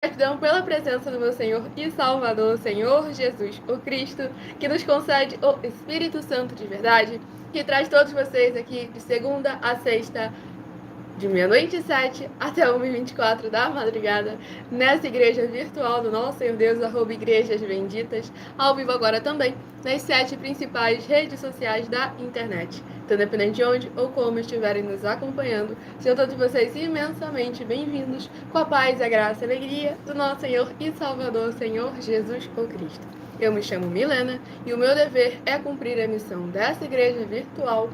Gratidão pela presença do meu Senhor e Salvador, Senhor Jesus, o Cristo, que nos concede o Espírito Santo de verdade, que traz todos vocês aqui de segunda a sexta, de meia-noite e 7 até 1h24 da madrugada, nessa igreja virtual do nosso Senhor Deus, @igrejas benditas, ao vivo agora também, nas 7 principais redes sociais da internet. Então, independente de onde ou como estiverem nos acompanhando, sejam todos vocês imensamente bem-vindos, com a paz, a graça e a alegria do nosso Senhor e Salvador, Senhor Jesus o Cristo. Eu me chamo Milena e o meu dever é cumprir a missão dessa igreja virtual,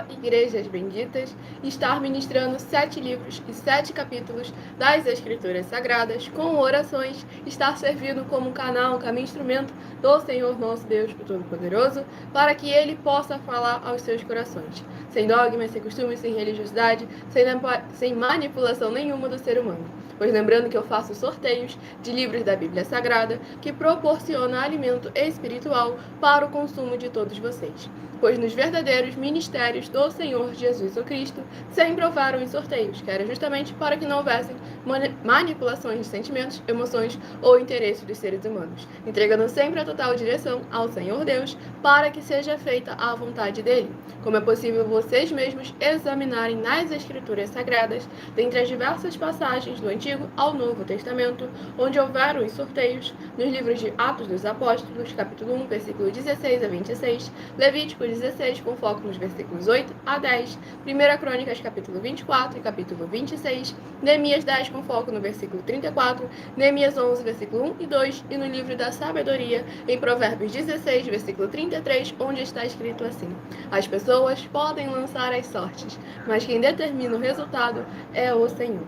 @igrejas benditas, estar ministrando 7 livros e 7 capítulos das Escrituras Sagradas, com orações, estar servindo como canal, como instrumento do Senhor nosso Deus Todo-Poderoso, para que Ele possa falar aos seus corações, sem dogmas, sem costumes, sem religiosidade, sem manipulação nenhuma do ser humano. Pois lembrando que eu faço sorteios de livros da Bíblia Sagrada, que proporciona alimento espiritual para o consumo de todos vocês. Pois nos verdadeiros ministérios do Senhor Jesus o Cristo sempre houveram em sorteios, que era justamente para que não houvessem manipulações de sentimentos, emoções ou interesses dos seres humanos, entregando sempre a total direção ao Senhor Deus para que seja feita a vontade dele. Como é possível vocês mesmos examinarem nas Escrituras Sagradas, dentre as diversas passagens do Antigo ao Novo Testamento, onde houveram os sorteios, nos livros de Atos dos Apóstolos, capítulo 1, versículo 16 a 26, Levítico 16, com foco nos versículos 8 a 10, 1 Crônicas, capítulo 24 e capítulo 26, Neemias 10, com foco no versículo 34, Neemias 11, versículo 1 e 2, e no livro da Sabedoria, em Provérbios 16, versículo 33, onde está escrito assim: as pessoas podem lançar as sortes, mas quem determina o resultado é o Senhor.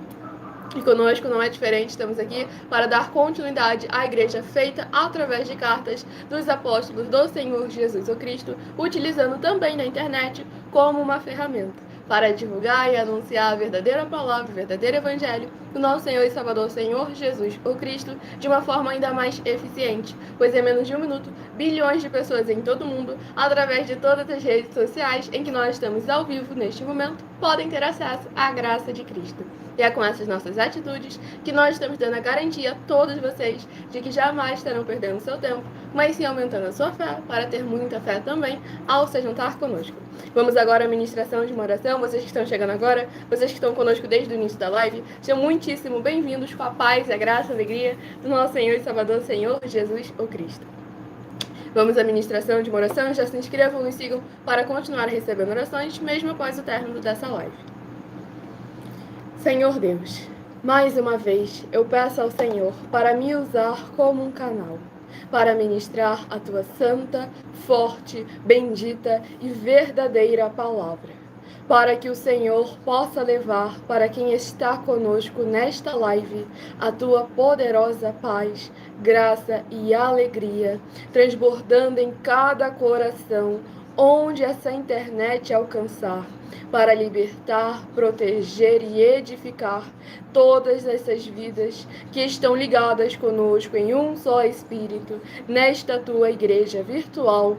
E conosco não é diferente, estamos aqui para dar continuidade à igreja feita através de cartas dos apóstolos do Senhor Jesus o Cristo, utilizando também na internet como uma ferramenta para divulgar e anunciar a verdadeira palavra, o verdadeiro evangelho do nosso Senhor e Salvador, Senhor Jesus o Cristo, de uma forma ainda mais eficiente, pois em menos de 1 minuto, bilhões de pessoas em todo o mundo, através de todas as redes sociais em que nós estamos ao vivo neste momento, podem ter acesso à graça de Cristo. E é com essas nossas atitudes que nós estamos dando a garantia a todos vocês de que jamais estarão perdendo seu tempo, mas sim aumentando a sua fé, para ter muita fé também ao se juntar conosco. Vamos agora à ministração de uma oração. Vocês que estão chegando agora, vocês que estão conosco desde o início da live, sejam muitíssimo bem-vindos com a paz, a graça, a alegria do nosso Senhor e Salvador, Senhor Jesus o Cristo. Vamos à ministração de uma oração. Já se inscrevam e sigam para continuar recebendo orações, mesmo após o término dessa live. Senhor Deus, mais uma vez eu peço ao Senhor para me usar como um canal, para ministrar a tua santa, forte, bendita e verdadeira palavra, para que o Senhor possa levar para quem está conosco nesta live a tua poderosa paz, graça e alegria, transbordando em cada coração onde essa internet alcançar, para libertar, proteger e edificar todas essas vidas que estão ligadas conosco em um só Espírito, nesta tua igreja virtual,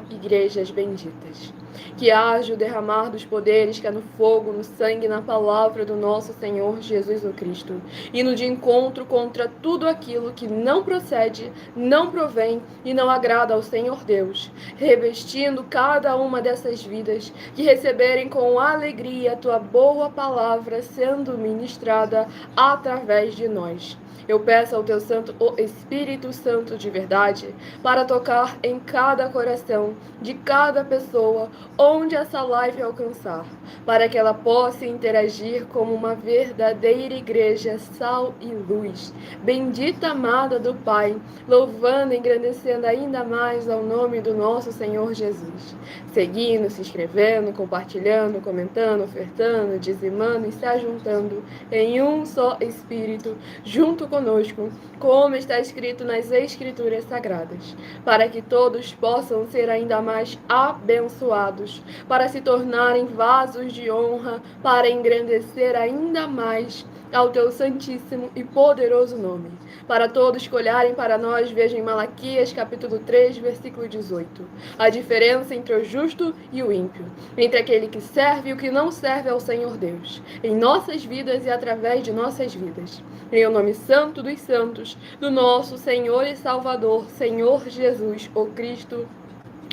@igrejas benditas. Que haja o derramar dos poderes que é no fogo, no sangue, na palavra do nosso Senhor Jesus o Cristo, indo de encontro contra tudo aquilo que não procede, não provém e não agrada ao Senhor Deus, revestindo cada uma dessas vidas que receberem com alegria a tua boa palavra sendo ministrada através de nós. Eu peço ao teu santo, o Espírito Santo de verdade, para tocar em cada coração de cada pessoa onde essa live alcançar, para que ela possa interagir como uma verdadeira igreja, sal e luz, bendita amada do Pai, louvando e engrandecendo ainda mais ao nome do nosso Senhor Jesus, seguindo, se inscrevendo, compartilhando, comentando, ofertando, dizimando e se ajuntando em um só Espírito, junto conosco, como está escrito nas Escrituras Sagradas, para que todos possam ser ainda mais abençoados separados, para se tornarem vasos de honra, para engrandecer ainda mais ao teu santíssimo e poderoso nome. Para todos que olharem para nós, vejam em Malaquias capítulo 3, versículo 18, a diferença entre o justo e o ímpio, entre aquele que serve e o que não serve ao Senhor Deus, em nossas vidas e através de nossas vidas. Em o nome santo dos santos, do nosso Senhor e Salvador, Senhor Jesus, o Cristo,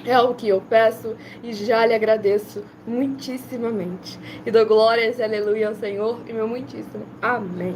é o que eu peço e já lhe agradeço muitíssimamente. E dou glórias e aleluia ao Senhor e meu muitíssimo amém.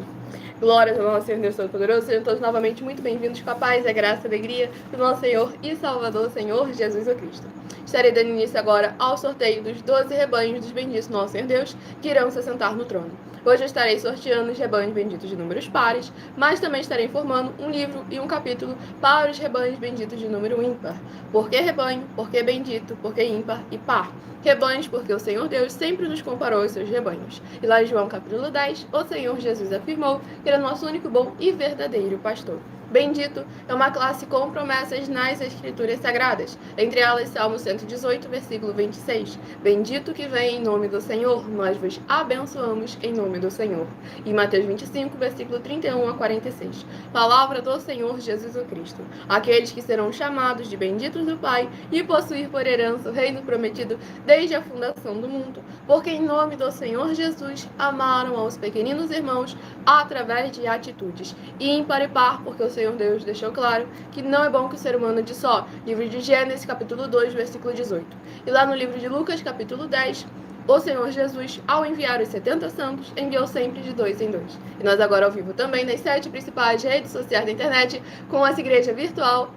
Glórias ao nosso Senhor Deus Todo-Poderoso. Sejam todos novamente muito bem-vindos com a paz, a graça e a alegria do nosso Senhor e Salvador, Senhor Jesus o Cristo. Estarei dando início agora ao sorteio dos 12 rebanhos dos benditos do nosso Senhor Deus, que irão se assentar no trono. Hoje eu estarei sorteando os rebanhos benditos de números pares, mas também estarei informando um livro e um capítulo para os rebanhos benditos de número ímpar. Por que rebanho? Por que bendito? Por que ímpar e par? Rebanhos, porque o Senhor Deus sempre nos comparou aos seus rebanhos. E lá em João capítulo 10, o Senhor Jesus afirmou que ele é nosso único bom e verdadeiro pastor. Bendito é uma classe com promessas nas Escrituras Sagradas, entre elas Salmo 118, versículo 26. Bendito que vem em nome do Senhor, nós vos abençoamos em nome do Senhor. E Mateus 25, versículo 31 a 46. Palavra do Senhor Jesus o Cristo. Aqueles que serão chamados de benditos do Pai e possuir por herança o reino prometido desde a fundação do mundo, porque em nome do Senhor Jesus amaram aos pequeninos irmãos através de atitudes. E ímpar e par, porque o Senhor Deus deixou claro que não é bom que o ser humano ande só. Livro de Gênesis, capítulo 2, versículo 18. E lá no livro de Lucas, capítulo 10, o Senhor Jesus, ao enviar os 70 santos, enviou sempre de 2 em 2. E nós agora ao vivo também nas 7 principais redes sociais da internet, com essa igreja virtual,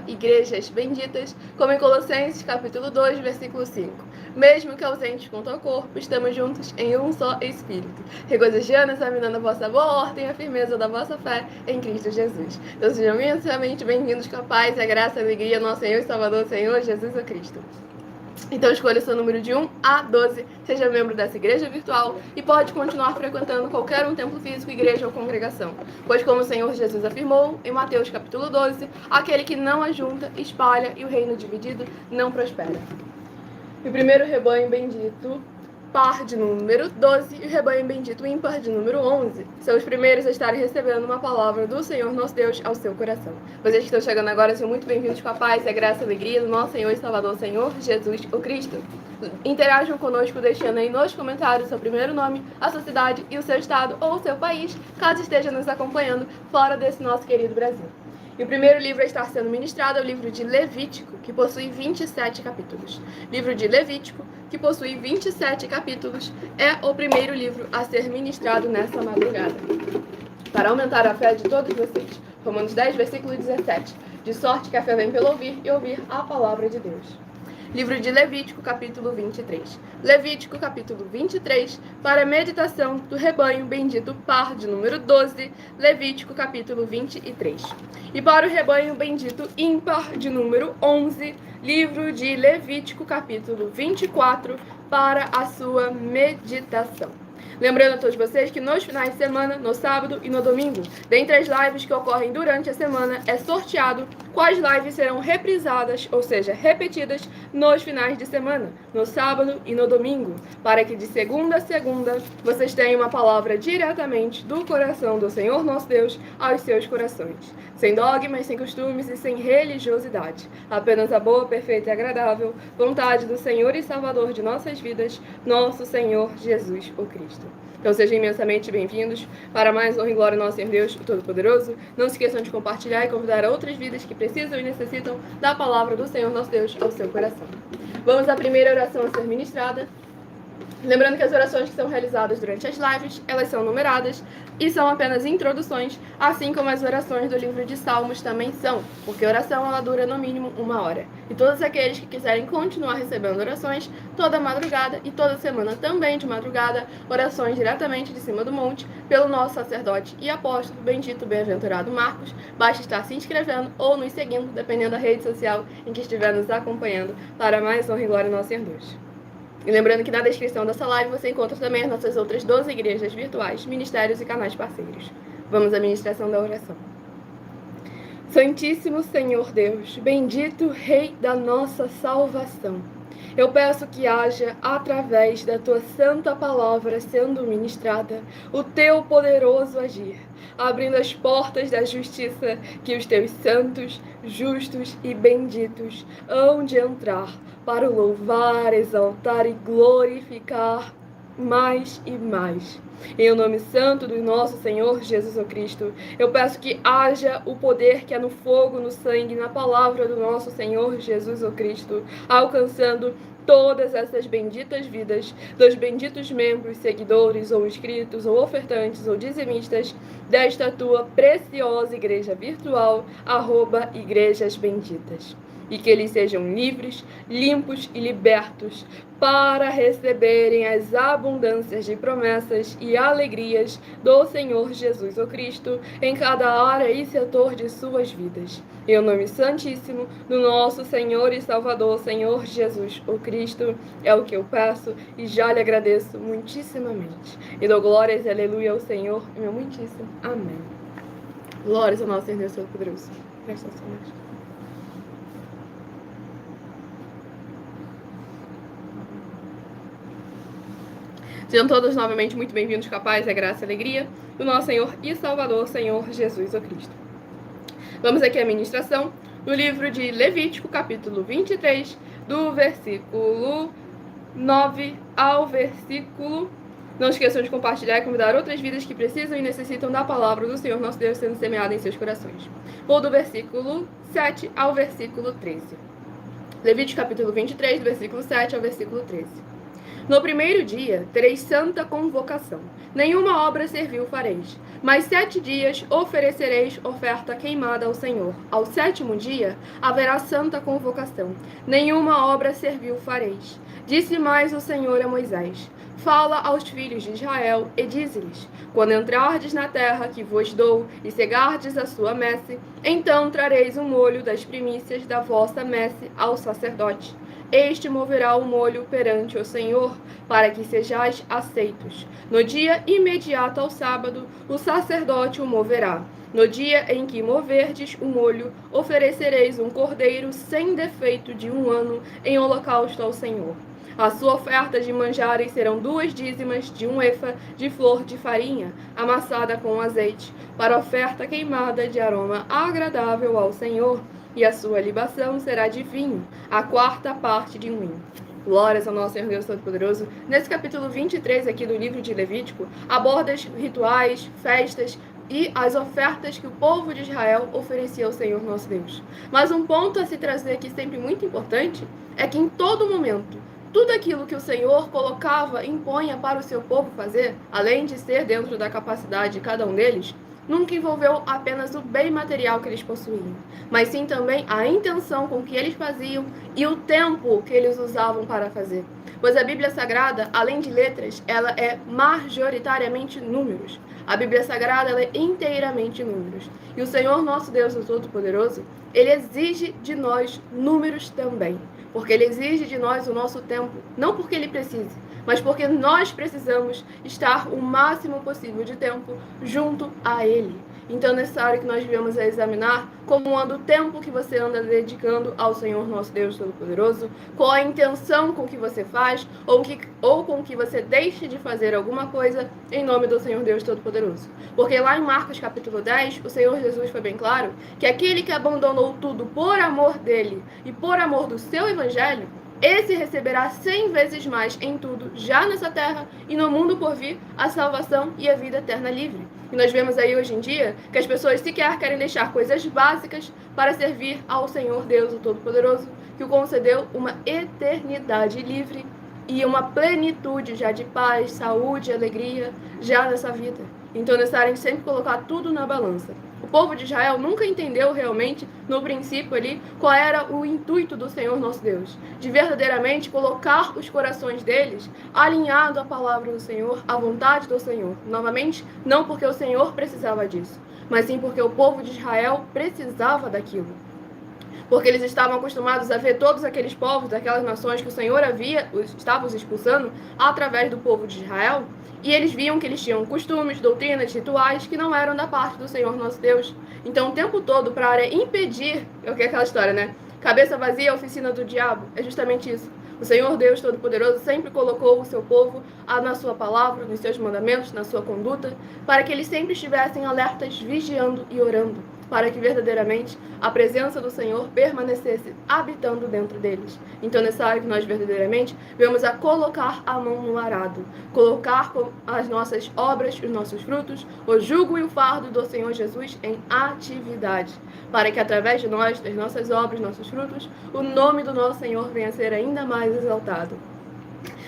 @igrejasbenditas, como em Colossenses, capítulo 2, versículo 5. Mesmo que ausentes quanto ao corpo, estamos juntos em um só Espírito, regozijando e examinando a vossa boa ordem e a firmeza da vossa fé em Cristo Jesus. Então sejam imensamente bem-vindos com a paz, a graça e a alegria, nosso Senhor e Salvador, Senhor Jesus o Cristo. Então escolha o seu número de 1 a 12, seja membro dessa igreja virtual e pode continuar frequentando qualquer um templo físico, igreja ou congregação. Pois como o Senhor Jesus afirmou em Mateus capítulo 12, aquele que não ajunta, espalha e o reino dividido não prospera. E o primeiro rebanho bendito, par de número 12, e o rebanho bendito ímpar de número 11, são os primeiros a estarem recebendo uma palavra do Senhor nosso Deus ao seu coração. Vocês que estão chegando agora são muito bem-vindos com a paz, a graça e a alegria do nosso Senhor e Salvador, Senhor Jesus o Cristo. Interajam conosco deixando aí nos comentários o seu primeiro nome, a sua cidade e o seu estado ou o seu país, caso esteja nos acompanhando fora desse nosso querido Brasil. E o primeiro livro a estar sendo ministrado é o livro de Levítico, que possui 27 capítulos. Livro de Levítico, que possui 27 capítulos, é o primeiro livro a ser ministrado nessa madrugada. Para aumentar a fé de todos vocês. Romanos 10, versículo 17. De sorte que a fé vem pelo ouvir e ouvir a palavra de Deus. Livro de Levítico, capítulo 23. Levítico, capítulo 23, para a meditação do rebanho bendito par de número 12, Levítico, capítulo 23. E para o rebanho bendito ímpar de número 11, livro de Levítico, capítulo 24, para a sua meditação. Lembrando a todos vocês que nos finais de semana, no sábado e no domingo, dentre as lives que ocorrem durante a semana, é sorteado quais lives serão reprisadas, ou seja, repetidas, nos finais de semana, no sábado e no domingo, para que de segunda a segunda vocês tenham uma palavra diretamente do coração do Senhor nosso Deus aos seus corações, sem dogmas, sem costumes e sem religiosidade, apenas a boa, perfeita e agradável vontade do Senhor e Salvador de nossas vidas, nosso Senhor Jesus o Cristo. Então sejam imensamente bem-vindos para mais honra e glória ao nosso Senhor Deus Todo-Poderoso. Não se esqueçam de compartilhar e convidar outras vidas que precisam e necessitam da palavra do Senhor nosso Deus ao seu coração. Vamos à primeira oração a ser ministrada. Lembrando que as orações que são realizadas durante as lives, elas são numeradas e são apenas introduções, assim como as orações do livro de Salmos também são, porque a oração ela dura no mínimo 1 hora. E todos aqueles que quiserem continuar recebendo orações toda madrugada e toda semana também de madrugada, orações diretamente de cima do monte, pelo nosso sacerdote e apóstolo, bendito bem-aventurado Marcos, basta estar se inscrevendo ou nos seguindo, dependendo da rede social em que estiver nos acompanhando, para mais honra e glória ao nosso Senhor Deus. E lembrando que na descrição dessa live você encontra também as nossas outras 12 igrejas virtuais, ministérios e canais parceiros. Vamos à ministração da oração. Santíssimo Senhor Deus, bendito Rei da nossa salvação, Eu peço que haja, através da tua santa palavra sendo ministrada, o teu poderoso agir, abrindo as portas da justiça que os teus santos, justos e benditos hão de entrar para o louvar, exaltar e glorificar mais e mais. Em o nome santo do nosso Senhor Jesus Cristo, eu peço que haja o poder que é no fogo, no sangue, na palavra do nosso Senhor Jesus Cristo, alcançando todas essas benditas vidas dos benditos membros, seguidores, ou inscritos, ou ofertantes, ou dizimistas desta tua preciosa igreja virtual, @igrejas benditas. E que eles sejam livres, limpos e libertos para receberem as abundâncias de promessas e alegrias do Senhor Jesus o Cristo em cada área e setor de suas vidas. Em o nome santíssimo do nosso Senhor e Salvador, Senhor Jesus o Cristo, é o que eu peço e já lhe agradeço muitíssimamente. E dou glórias e aleluia ao Senhor, meu muitíssimo. Amém. Glórias ao nosso Senhor Deus Todo-Poderoso. Presta atenção, Deus. Sejam todos novamente muito bem-vindos com a paz, a graça e a alegria do nosso Senhor e Salvador, Senhor Jesus o Cristo. Vamos aqui à ministração do livro de Levítico, capítulo 23, do versículo 9 ao versículo... Não esqueçam de compartilhar e convidar outras vidas que precisam e necessitam da palavra do Senhor nosso Deus sendo semeada em seus corações. Vou do versículo 7 ao versículo 13. Levítico, capítulo 23, do versículo 7 ao versículo 13. No primeiro dia tereis santa convocação. Nenhuma obra servil fareis. Mas 7 dias oferecereis oferta queimada ao Senhor. Ao 7º dia haverá santa convocação. Nenhuma obra servil fareis. Disse mais o Senhor a Moisés: Fala aos filhos de Israel e dize-lhes: Quando entrardes na terra que vos dou e cegardes a sua messe, então trareis o molho das primícias da vossa messe ao sacerdote. Este moverá o molho perante o Senhor, para que sejais aceitos. No dia imediato ao sábado, o sacerdote o moverá. No dia em que moverdes o molho, oferecereis um cordeiro sem defeito de 1 ano em holocausto ao Senhor. A sua oferta de manjares serão 2 dízimas de 1 efa de flor de farinha, amassada com azeite, para oferta queimada de aroma agradável ao Senhor. E a sua libação será de vinho, a 4ª parte de 1 hin. Glórias ao nosso Senhor Deus Todo-Poderoso. Nesse capítulo 23 aqui do livro de Levítico, aborda os rituais, festas e as ofertas que o povo de Israel oferecia ao Senhor nosso Deus. Mas um ponto a se trazer aqui sempre muito importante é que em todo momento, tudo aquilo que o Senhor colocava, impunha para o seu povo fazer, além de ser dentro da capacidade de cada um deles, nunca envolveu apenas o bem material que eles possuíam, mas sim também a intenção com que eles faziam e o tempo que eles usavam para fazer. Pois a Bíblia Sagrada, além de letras, ela é majoritariamente números. A Bíblia Sagrada ela é inteiramente números. E o Senhor nosso Deus, o Todo-Poderoso, Ele exige de nós números também. Porque Ele exige de nós o nosso tempo, não porque Ele precise, mas porque nós precisamos estar o máximo possível de tempo junto a Ele. Então, nessa hora que nós devemos examinar como anda o tempo que você anda dedicando ao Senhor nosso Deus Todo-Poderoso, qual a intenção com que você faz, ou com que você deixe de fazer alguma coisa em nome do Senhor Deus Todo-Poderoso. Porque lá em Marcos capítulo 10, o Senhor Jesus foi bem claro que aquele que abandonou tudo por amor dele e por amor do seu evangelho, esse receberá 100 vezes mais em tudo, já nessa terra e no mundo por vir, a salvação e a vida eterna livre. E nós vemos aí hoje em dia que as pessoas sequer querem deixar coisas básicas para servir ao Senhor Deus, o Todo-Poderoso, que o concedeu uma eternidade livre e uma plenitude já de paz, saúde e alegria já nessa vida. Então é necessário sempre colocar tudo na balança. O povo de Israel nunca entendeu realmente, no princípio ali, qual era o intuito do Senhor nosso Deus. De verdadeiramente colocar os corações deles alinhado à palavra do Senhor, à vontade do Senhor. Novamente, não porque o Senhor precisava disso, mas sim porque o povo de Israel precisava daquilo. Porque eles estavam acostumados a ver todos aqueles povos, daquelas nações que o Senhor estava os expulsando através do povo de Israel, e eles viam que eles tinham costumes, doutrinas, rituais que não eram da parte do Senhor nosso Deus. Então, o tempo todo, para impedir, é aquela história, né? Cabeça vazia, oficina do diabo. É justamente isso. O Senhor Deus Todo-Poderoso sempre colocou o seu povo na sua palavra, nos seus mandamentos, na sua conduta, para que eles sempre estivessem alertas, vigiando e orando, para que verdadeiramente a presença do Senhor permanecesse habitando dentro deles. Então, nessa hora que nós verdadeiramente vamos a colocar a mão no arado, colocar as nossas obras, os nossos frutos, o jugo e o fardo do Senhor Jesus em atividade, para que através de nós, das nossas obras, nossos frutos, o nome do nosso Senhor venha a ser ainda mais exaltado.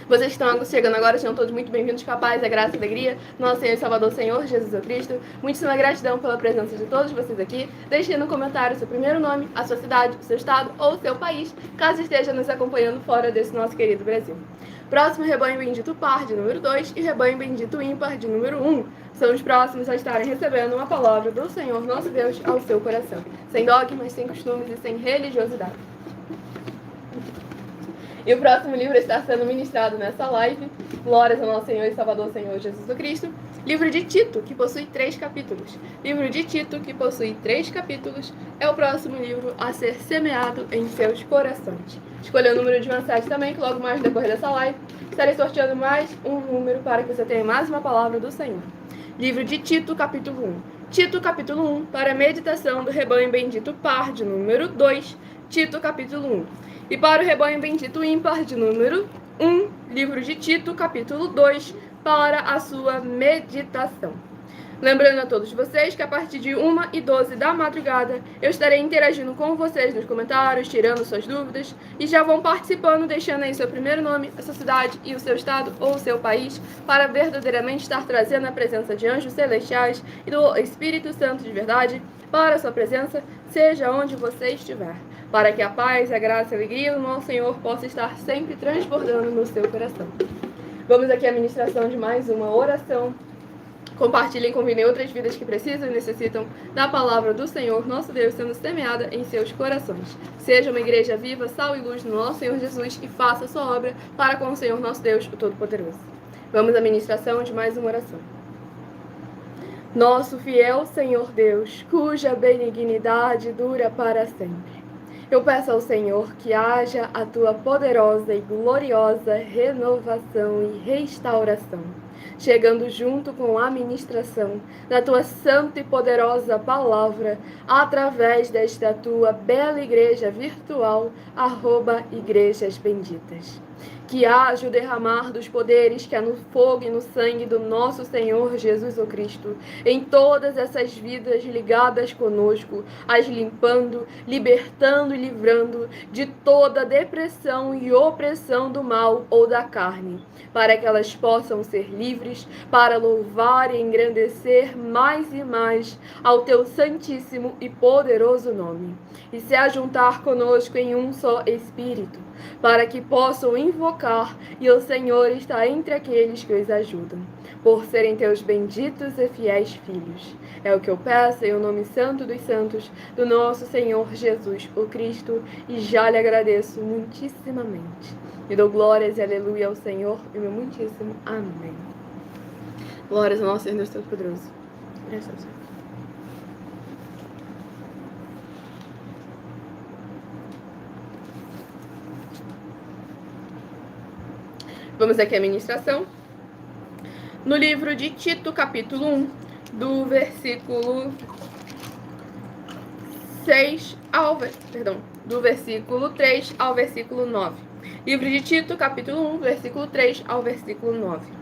Vocês que estão chegando agora, sejam todos muito bem-vindos, com a paz, a graça e a alegria, nosso Senhor e Salvador, Senhor Jesus Cristo. Muitíssima gratidão pela presença de todos vocês aqui. Deixe no comentário o seu primeiro nome, a sua cidade, o seu estado ou o seu país, caso esteja nos acompanhando fora desse nosso querido Brasil. Próximo, rebanho bendito par, de número 2, e rebanho bendito ímpar, de número 1. São os próximos a estarem recebendo uma palavra do Senhor nosso Deus ao seu coração, sem dogmas, sem costumes e sem religiosidade. E o próximo livro está sendo ministrado nessa live. Glórias ao nosso Senhor e Salvador, Senhor Jesus Cristo. Livro de Tito, que possui 3 capítulos. Livro de Tito, que possui 3 capítulos, é o próximo livro a ser semeado em seus corações. Escolha o número de mensagem também, que logo mais no decorrer dessa live estarei sorteando mais um número para que você tenha mais uma palavra do Senhor. Livro de Tito, capítulo 1. Tito, capítulo 1, para a meditação do rebanho bendito par, de número 2. Tito, capítulo 1. E para o rebanho bendito ímpar, de número 1, livro de Tito, capítulo 2, para a sua meditação. Lembrando a todos vocês que a partir de 1h12 da madrugada eu estarei interagindo com vocês nos comentários, tirando suas dúvidas, e já vão participando, deixando aí seu primeiro nome, a sua cidade e o seu estado ou o seu país, para verdadeiramente estar trazendo a presença de anjos celestiais e do Espírito Santo de verdade para a sua presença, seja onde você estiver, para que a paz, a graça e a alegria do nosso Senhor possa estar sempre transbordando no seu coração. Vamos aqui à ministração de mais uma oração. Compartilhem, convidem outras vidas que precisam e necessitam da palavra do Senhor, nosso Deus, sendo semeada em seus corações. Seja uma igreja viva, sal e luz no nosso Senhor Jesus e faça a sua obra para com o Senhor, nosso Deus, o Todo-Poderoso. Vamos à ministração de mais uma oração. Nosso fiel Senhor Deus, cuja benignidade dura para sempre, eu peço ao Senhor que haja a tua poderosa e gloriosa renovação e restauração, chegando junto com a ministração da tua santa e poderosa palavra, através desta tua bela igreja virtual, @Igrejas Benditas. Que haja o derramar dos poderes que há no fogo e no sangue do nosso Senhor Jesus o Cristo, em todas essas vidas ligadas conosco, as limpando, libertando e livrando de toda depressão e opressão do mal ou da carne, para que elas possam ser livres, para louvar e engrandecer mais e mais ao teu santíssimo e poderoso nome, e se ajuntar conosco em um só Espírito, para que possam invocar e o Senhor está entre aqueles que os ajudam, por serem teus benditos e fiéis filhos. É o que eu peço em o nome santo dos santos do nosso Senhor Jesus, o Cristo, e já lhe agradeço muitíssimamente. E dou glórias e aleluia ao Senhor e meu muitíssimo amém. Glórias ao nosso Senhor Deus Todo-Poderoso. Graças a Deus. Vamos aqui à ministração. No livro de Tito, capítulo 1, do versículo 6 ao... do versículo 3 ao versículo 9. Livro de Tito, capítulo 1, versículo 3 ao versículo 9.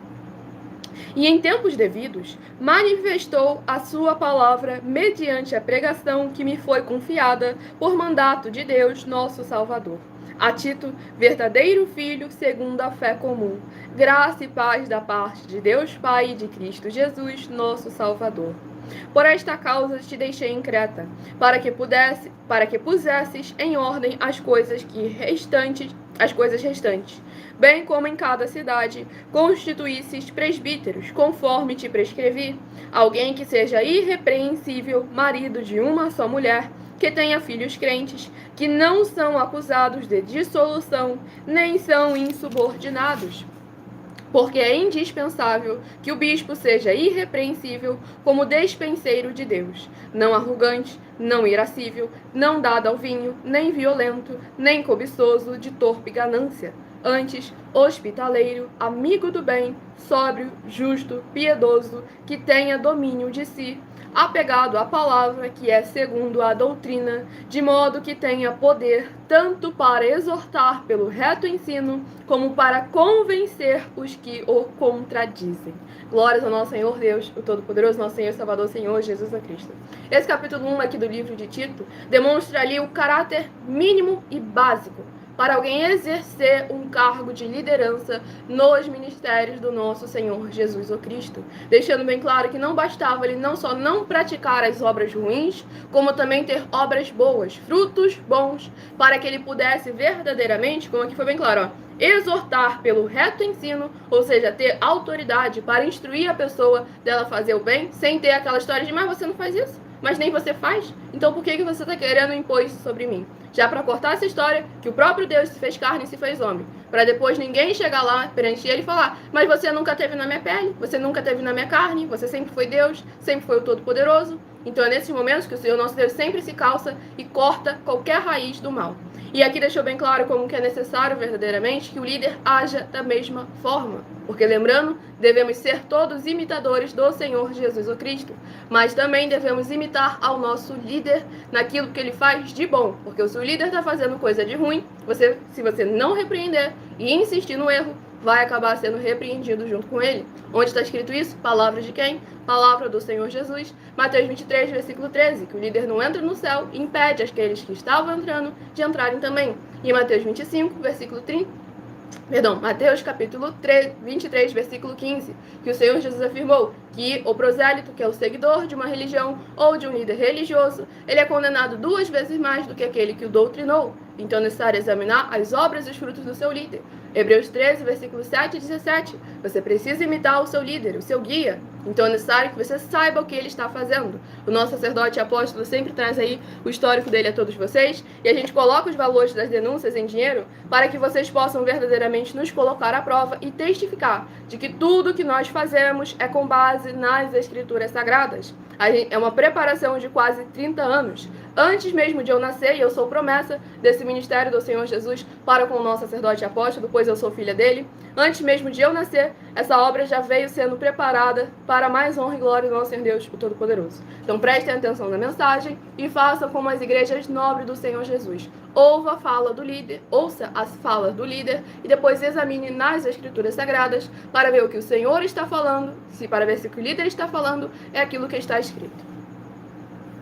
E em tempos devidos, manifestou a sua palavra mediante a pregação que me foi confiada por mandato de Deus, nosso Salvador. A Tito, verdadeiro filho, segundo a fé comum, graça e paz da parte de Deus Pai e de Cristo Jesus, nosso Salvador. Por esta causa te deixei em Creta, para que pusesses em ordem as coisas restantes, bem como em cada cidade constituísses presbíteros, conforme te prescrevi, alguém que seja irrepreensível, marido de uma só mulher, que tenha filhos crentes, que não são acusados de dissolução, nem são insubordinados. Porque é indispensável que o bispo seja irrepreensível como despenseiro de Deus, não arrogante, não irascível, não dado ao vinho, nem violento, nem cobiçoso de torpe ganância, antes hospitaleiro, amigo do bem, sóbrio, justo, piedoso, que tenha domínio de si, apegado à palavra que é segundo a doutrina, de modo que tenha poder tanto para exortar pelo reto ensino, como para convencer os que o contradizem. Glórias ao nosso Senhor Deus, o Todo-Poderoso, nosso Senhor e Salvador, Senhor Jesus Cristo. Esse capítulo 1 aqui do livro de Tito demonstra ali o caráter mínimo e básico para alguém exercer um cargo de liderança nos ministérios do nosso Senhor Jesus Cristo, deixando bem claro que não bastava ele não só não praticar as obras ruins, como também ter obras boas, frutos bons, para que ele pudesse verdadeiramente, como aqui foi bem claro, exortar pelo reto ensino, ou seja, ter autoridade para instruir a pessoa dela fazer o bem, sem ter aquela história de, mas você não faz isso, mas nem você faz, então por que você está querendo impor isso sobre mim? Já para cortar essa história, que o próprio Deus se fez carne e se fez homem. Para depois ninguém chegar lá perante ele e falar, mas você nunca teve na minha pele, você nunca teve na minha carne, você sempre foi Deus, sempre foi o Todo-Poderoso. Então é nesses momentos que o Senhor nosso Deus sempre se calça e corta qualquer raiz do mal. E aqui deixou bem claro como que é necessário verdadeiramente que o líder haja da mesma forma. Porque lembrando, devemos ser todos imitadores do Senhor Jesus Cristo, mas também devemos imitar ao nosso líder naquilo que ele faz de bom. Porque se o líder está fazendo coisa de ruim, se você não repreender e insistir no erro, vai acabar sendo repreendido junto com ele. Onde está escrito isso? Palavra de quem? Palavra do Senhor Jesus. Mateus 23, versículo 13, que o líder não entra no céu e impede aqueles que estavam entrando de entrarem também. E Mateus 25, versículo 30, Mateus capítulo 23, versículo 15, que o Senhor Jesus afirmou que o prosélito, que é o seguidor de uma religião ou de um líder religioso, ele é condenado 2 vezes mais do que aquele que o doutrinou. Então é necessário examinar as obras e os frutos do seu líder. Hebreus 13, versículos 7 e 17. Você precisa imitar o seu líder, o seu guia. Então é necessário que você saiba o que ele está fazendo. O nosso sacerdote apóstolo sempre traz aí o histórico dele a todos vocês. E a gente coloca os valores das denúncias em dinheiro para que vocês possam verdadeiramente nos colocar à prova e testificar de que tudo que nós fazemos é com base nas escrituras sagradas. É uma preparação de quase 30 anos. Antes mesmo de eu nascer, e eu sou promessa desse ministério do Senhor Jesus para com o nosso sacerdote apóstolo, pois eu sou filha dele. Antes mesmo de eu nascer, essa obra já veio sendo preparada para mais honra e glória do nosso Senhor Deus, o Todo-Poderoso. Então prestem atenção na mensagem e façam como as igrejas nobres do Senhor Jesus. Ouça as falas do líder e depois examine nas escrituras sagradas para ver o que o Senhor está falando, para ver se o que o líder está falando é aquilo que está escrito.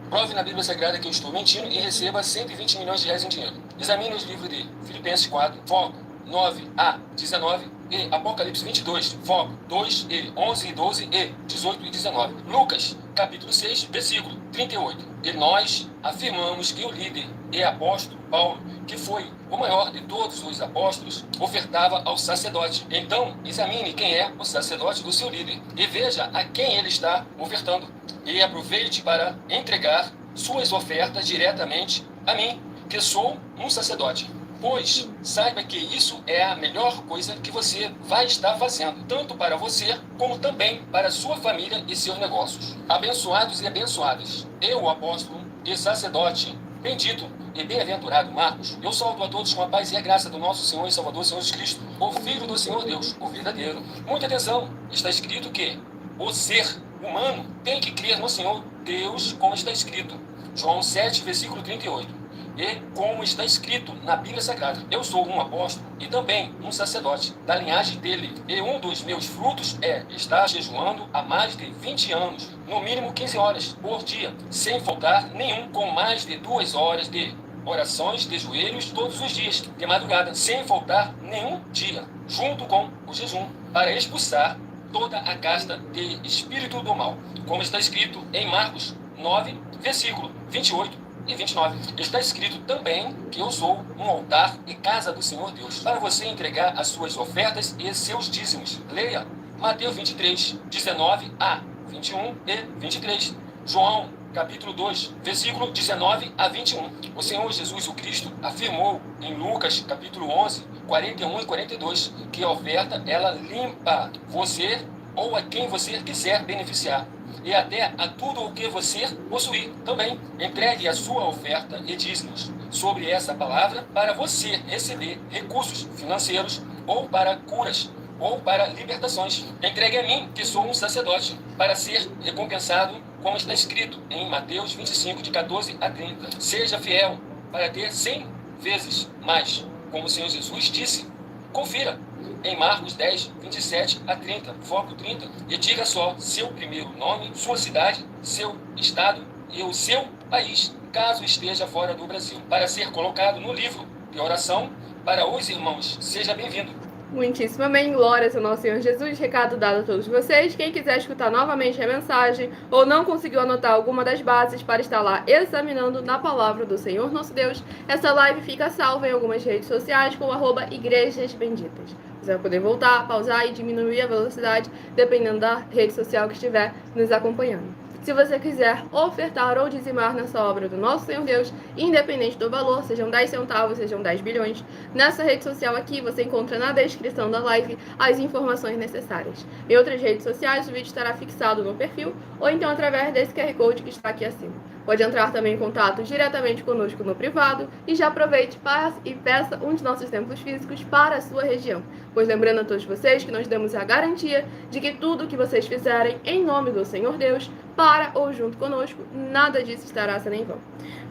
Prove na Bíblia Sagrada que eu estou mentindo e receba 120 milhões de reais em dinheiro. Examine os livros de Filipenses 4, foco 9 a 19 e Apocalipse 22, foco 2 e 11 e 12 e 18 e 19. Lucas, capítulo 6, versículo 38. E nós afirmamos que o líder e apóstolo Paulo, que foi o maior de todos os apóstolos, ofertava ao sacerdote. Então, examine quem é o sacerdote do seu líder e veja a quem ele está ofertando. E aproveite para entregar suas ofertas diretamente a mim, que sou um sacerdote. Pois saiba que isso é a melhor coisa que você vai estar fazendo, tanto para você, como também para sua família e seus negócios. Abençoados e abençoadas, eu, o apóstolo e sacerdote, bendito e bem-aventurado Marcos, eu saúdo a todos com a paz e a graça do nosso Senhor e Salvador, Senhor Jesus Cristo, o Filho do Senhor Deus, o verdadeiro. Muita atenção, está escrito que o ser humano tem que crer no Senhor Deus, como está escrito. João 7, versículo 38. E como está escrito na Bíblia Sagrada, eu sou um apóstolo e também um sacerdote da linhagem dele. E um dos meus frutos é estar jejuando há mais de 20 anos, no mínimo 15 horas por dia, sem faltar nenhum, com mais de 2 horas de orações de joelhos todos os dias, de madrugada, sem faltar nenhum dia, junto com o jejum, para expulsar toda a casta de espírito do mal, como está escrito em Marcos 9, versículo 28 e 29. Está escrito também que eu sou um altar e casa do Senhor Deus, para você entregar as suas ofertas e seus dízimos. Leia Mateus 23, 19 a 21 e 23. João, capítulo 2, versículo 19 a 21. O Senhor Jesus o Cristo afirmou em Lucas, capítulo 11, 41 e 42, que a oferta, ela limpa você ou a quem você quiser beneficiar. E até a tudo o que você possuir também. Entregue a sua oferta e dízimos sobre essa palavra para você receber recursos financeiros ou para curas, ou para libertações. Entregue a mim, que sou um sacerdote, para ser recompensado, como está escrito em Mateus 25, de 14 a 30. Seja fiel para ter 100 vezes mais, como o Senhor Jesus disse. Confira em Marcos 10, 27 a 30, foco 30, e diga só seu primeiro nome, sua cidade, seu estado e o seu país, caso esteja fora do Brasil, para ser colocado no livro de oração para os irmãos. Seja bem-vindo. Muitíssimo amém, glórias ao nosso Senhor Jesus, recado dado a todos vocês. Quem quiser escutar novamente a mensagem ou não conseguiu anotar alguma das bases para estar lá examinando na palavra do Senhor nosso Deus, essa live fica salva em algumas redes sociais com o @Igrejas Benditas. Você vai poder voltar, pausar e diminuir a velocidade dependendo da rede social que estiver nos acompanhando. Se você quiser ofertar ou dizimar nessa obra do nosso Senhor Deus, independente do valor, sejam 10 centavos, sejam 10 bilhões, nessa rede social aqui você encontra na descrição da live as informações necessárias. Em outras redes sociais, o vídeo estará fixado no perfil ou então através desse QR Code que está aqui acima. Pode entrar também em contato diretamente conosco no privado e já aproveite e peça um de nossos templos físicos para a sua região. Pois lembrando a todos vocês que nós damos a garantia de que tudo que vocês fizerem em nome do Senhor Deus, para ou junto conosco, nada disso estará sendo em vão.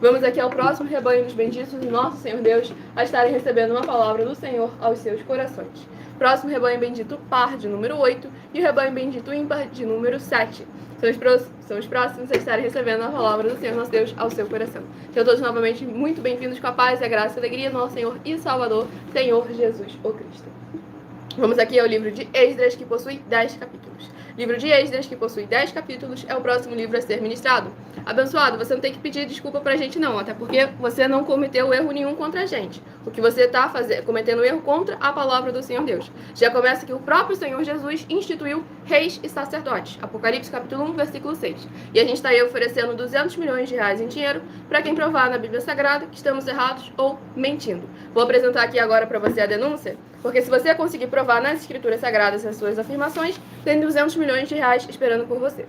Vamos aqui ao próximo rebanho dos benditos do nosso Senhor Deus a estarem recebendo uma palavra do Senhor aos seus corações. Próximo rebanho bendito par de número 8 e o rebanho bendito ímpar de número 7. São os próximos a estarem recebendo a palavra do Senhor nosso Deus ao seu coração. Sejam todos novamente muito bem-vindos com a paz, a graça e a alegria do nosso Senhor e Salvador, Senhor Jesus, o Cristo. Vamos aqui ao livro de Esdras, que possui 10 capítulos. Livro de Esdras, que possui 10 capítulos, é o próximo livro a ser ministrado. Abençoado, você não tem que pedir desculpa pra gente não, até porque você não cometeu erro nenhum contra a gente. O que você está cometendo erro contra a palavra do Senhor Deus. Já começa que o próprio Senhor Jesus instituiu reis e sacerdotes. Apocalipse capítulo 1, versículo 6. E a gente está aí oferecendo 200 milhões de reais em dinheiro para quem provar na Bíblia Sagrada que estamos errados ou mentindo. Vou apresentar aqui agora para você a denúncia, porque se você conseguir provar nas Escrituras Sagradas as suas afirmações, tem 200 milhões de reais esperando por você.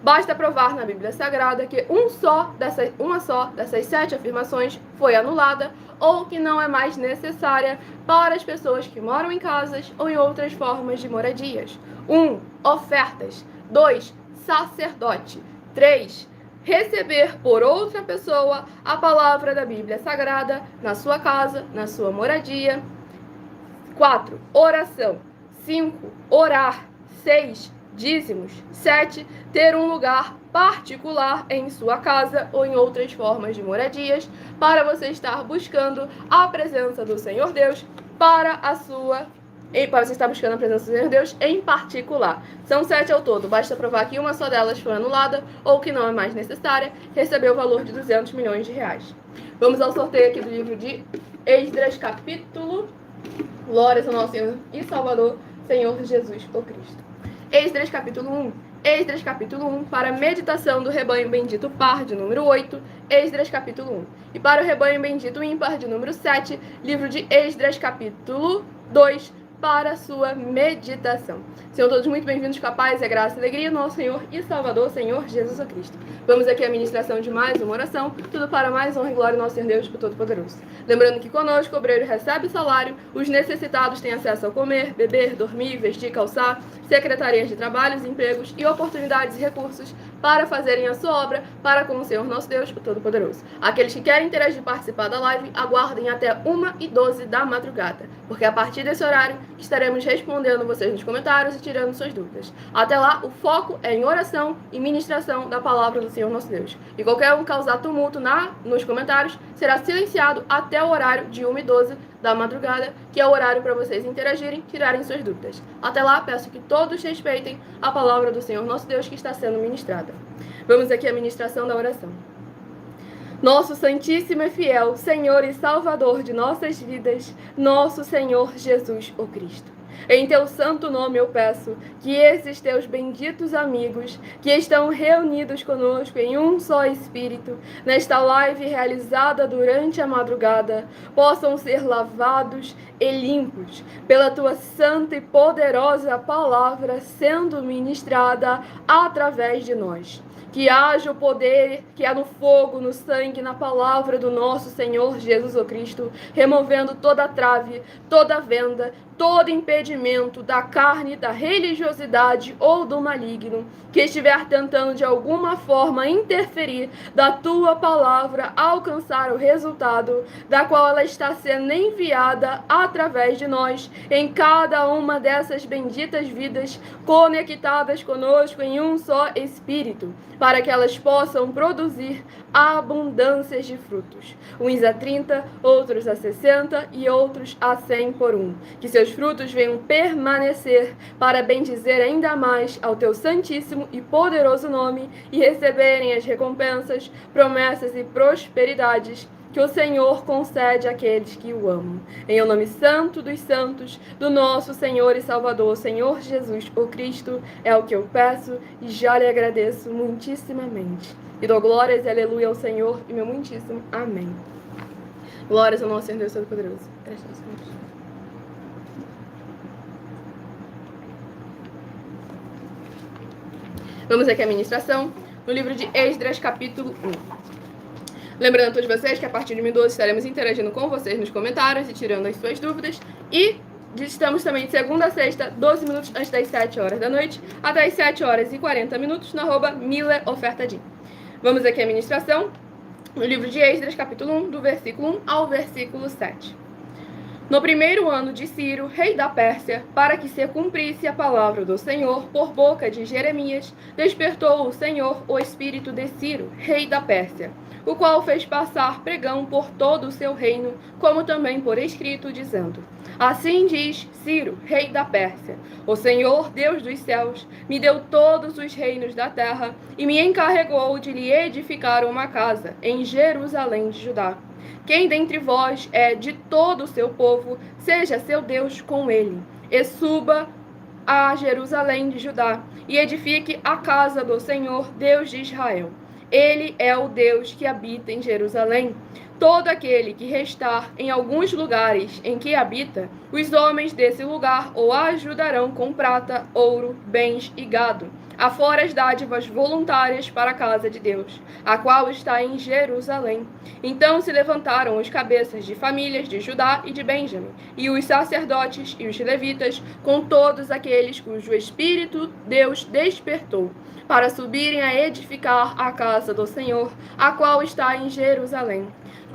Basta provar na Bíblia Sagrada que uma só dessas 7 afirmações foi anulada ou que não é mais necessária para as pessoas que moram em casas ou em outras formas de moradias. 1. Ofertas. 2. Sacerdote. 3. Receber por outra pessoa a palavra da Bíblia Sagrada na sua casa, na sua moradia. 4. Oração. 5. Orar. 6. Dízimos. 7. Ter um lugar particular em sua casa ou em outras formas de moradias para você estar buscando a presença do Senhor Deus para você estar buscando a presença do Senhor Deus em particular. São 7 ao todo. Basta provar que uma só delas foi anulada ou que não é mais necessária, receber o valor de 200 milhões de reais. Vamos ao sorteio aqui do livro de Esdras, capítulo. Glórias ao nosso Senhor e Salvador, Senhor Jesus, o Cristo. Esdras capítulo 1. Esdras capítulo 1 para a meditação do rebanho bendito par de número 8, Esdras capítulo 1. E para o rebanho bendito ímpar de número 7, livro de Esdras capítulo 2 para a sua meditação. Sejam todos muito bem-vindos com a paz, a graça e a alegria do nosso Senhor e Salvador, Senhor Jesus o Cristo. Vamos aqui à ministração de mais uma oração, tudo para mais honra e glória do nosso Senhor Deus Todo-Poderoso. Lembrando que conosco o obreiro recebe salário, os necessitados têm acesso ao comer, beber, dormir, vestir, calçar, secretarias de trabalhos, empregos e oportunidades e recursos para fazerem a sua obra para com o Senhor nosso Deus, o Todo-Poderoso. Aqueles que querem interagir e participar da live, aguardem até 1h12 da madrugada, porque a partir desse horário estaremos respondendo vocês nos comentários e tirando suas dúvidas. Até lá, o foco é em oração e ministração da palavra do Senhor nosso Deus. E qualquer um causar tumulto nos comentários será silenciado até o horário de 1h12 da madrugada, que é o horário para vocês interagirem e tirarem suas dúvidas. Até lá, peço que todos respeitem a palavra do Senhor nosso Deus que está sendo ministrada. Vamos aqui à ministração da oração. Nosso Santíssimo e Fiel Senhor e Salvador de nossas vidas, nosso Senhor Jesus o Cristo. Em teu santo nome eu peço que esses teus benditos amigos que estão reunidos conosco em um só Espírito, nesta live realizada durante a madrugada, possam ser lavados e limpos pela tua santa e poderosa palavra sendo ministrada através de nós. Que haja o poder que há no fogo, no sangue, na palavra do nosso Senhor Jesus o Cristo, removendo toda trave, toda venda, todo impedimento da carne, da religiosidade ou do maligno que estiver tentando de alguma forma interferir da tua palavra alcançar o resultado da qual ela está sendo enviada através de nós em cada uma dessas benditas vidas conectadas conosco em um só Espírito, para que elas possam produzir abundâncias de frutos, uns a 30, outros a 60 e outros a 100 por um. Que seus frutos venham permanecer para bendizer ainda mais ao teu santíssimo e poderoso nome e receberem as recompensas, promessas e prosperidades que o Senhor concede àqueles que o amam. Em o nome santo dos santos, do nosso Senhor e Salvador, Senhor Jesus, o Cristo, é o que eu peço e já lhe agradeço muitíssimamente. E dou glórias e aleluia ao Senhor e meu muitíssimo amém. Glórias ao nosso Senhor Deus Todo-Poderoso. Vamos aqui à ministração, no livro de Esdras, capítulo 1. Lembrando a todos vocês que a partir de 2012 estaremos interagindo com vocês nos comentários e tirando as suas dúvidas. E estamos também de segunda a sexta, 12 minutos antes das 7 horas da noite, até as 7 horas e 40 minutos, no @MillerOfertaDin. Vamos aqui à ministração, no livro de Esdras, capítulo 1, do versículo 1 ao versículo 7. No primeiro ano de Ciro, rei da Pérsia, para que se cumprisse a palavra do Senhor por boca de Jeremias, despertou o Senhor o espírito de Ciro, rei da Pérsia, o qual fez passar pregão por todo o seu reino, como também por escrito, dizendo: Assim diz Ciro, rei da Pérsia: O Senhor, Deus dos céus, me deu todos os reinos da terra e me encarregou de lhe edificar uma casa em Jerusalém de Judá. Quem dentre vós é de todo o seu povo, seja seu Deus com ele, e suba a Jerusalém de Judá, e edifique a casa do Senhor, Deus de Israel. Ele é o Deus que habita em Jerusalém. Todo aquele que restar em alguns lugares em que habita, os homens desse lugar o ajudarão com prata, ouro, bens e gado, afora as dádivas voluntárias para a casa de Deus, a qual está em Jerusalém. Então se levantaram os cabeças de famílias de Judá e de Benjamim, e os sacerdotes e os levitas, com todos aqueles cujo espírito Deus despertou, para subirem a edificar a casa do Senhor, a qual está em Jerusalém.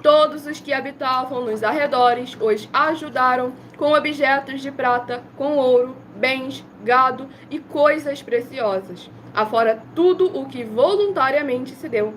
Todos os que habitavam nos arredores os ajudaram com objetos de prata, com ouro, bens, gado e coisas preciosas, afora tudo o que voluntariamente se deu.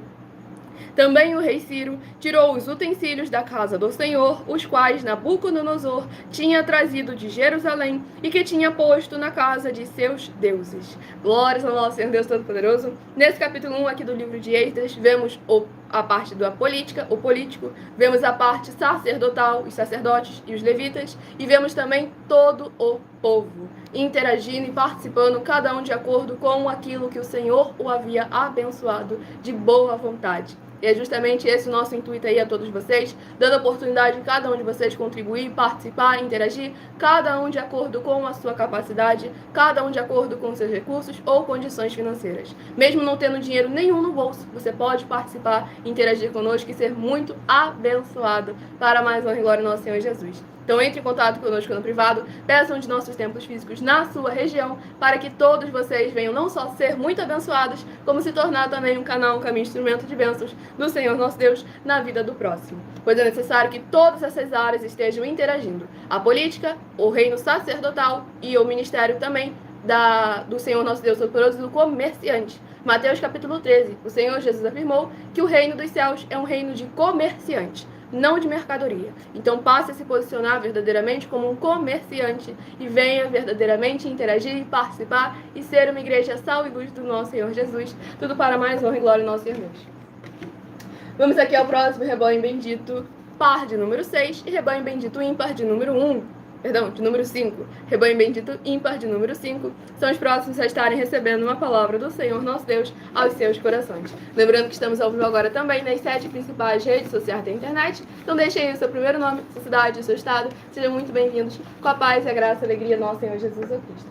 Também o rei Ciro tirou os utensílios da casa do Senhor, os quais Nabucodonosor tinha trazido de Jerusalém e que tinha posto na casa de seus deuses. Glórias ao nosso Senhor Deus Todo-Poderoso. Nesse capítulo 1 aqui do livro de Esdras, vemos a parte da política, o político, vemos a parte sacerdotal, os sacerdotes e os levitas, e vemos também todo o povo interagindo e participando, cada um de acordo com aquilo que o Senhor o havia abençoado de boa vontade. E é justamente esse o nosso intuito aí a todos vocês, dando a oportunidade de cada um de vocês contribuir, participar, interagir, cada um de acordo com a sua capacidade, cada um de acordo com seus recursos ou condições financeiras. Mesmo não tendo dinheiro nenhum no bolso, você pode participar, interagir conosco e ser muito abençoado para mais honra e glória do nosso Senhor Jesus. Então entre em contato conosco no privado, peçam de nossos templos físicos na sua região, para que todos vocês venham não só ser muito abençoados, como se tornar também um canal, um caminho, instrumento de bênçãos do Senhor nosso Deus na vida do próximo. Pois é necessário que todas essas áreas estejam interagindo. A política, o reino sacerdotal e o ministério também do Senhor nosso Deus Todo-Poderoso, do comerciante. Mateus capítulo 13, o Senhor Jesus afirmou que o reino dos céus é um reino de comerciante, não de mercadoria. Então passe a se posicionar verdadeiramente como um comerciante e venha verdadeiramente interagir e participar e ser uma igreja sal e luz do nosso Senhor Jesus. Tudo para mais honra e glória do nosso Senhor Deus. Vamos aqui ao próximo rebanho bendito par de número 6 e rebanho bendito ímpar de número 5. Rebanho bendito ímpar de número 5 são os próximos a estarem recebendo uma palavra do Senhor nosso Deus aos seus corações. Lembrando que estamos ao vivo agora também nas 7 principais redes sociais da internet. Então deixem aí o seu primeiro nome, sua cidade, o seu estado. Sejam muito bem-vindos com a paz, a graça e a alegria do nosso Senhor Jesus Cristo.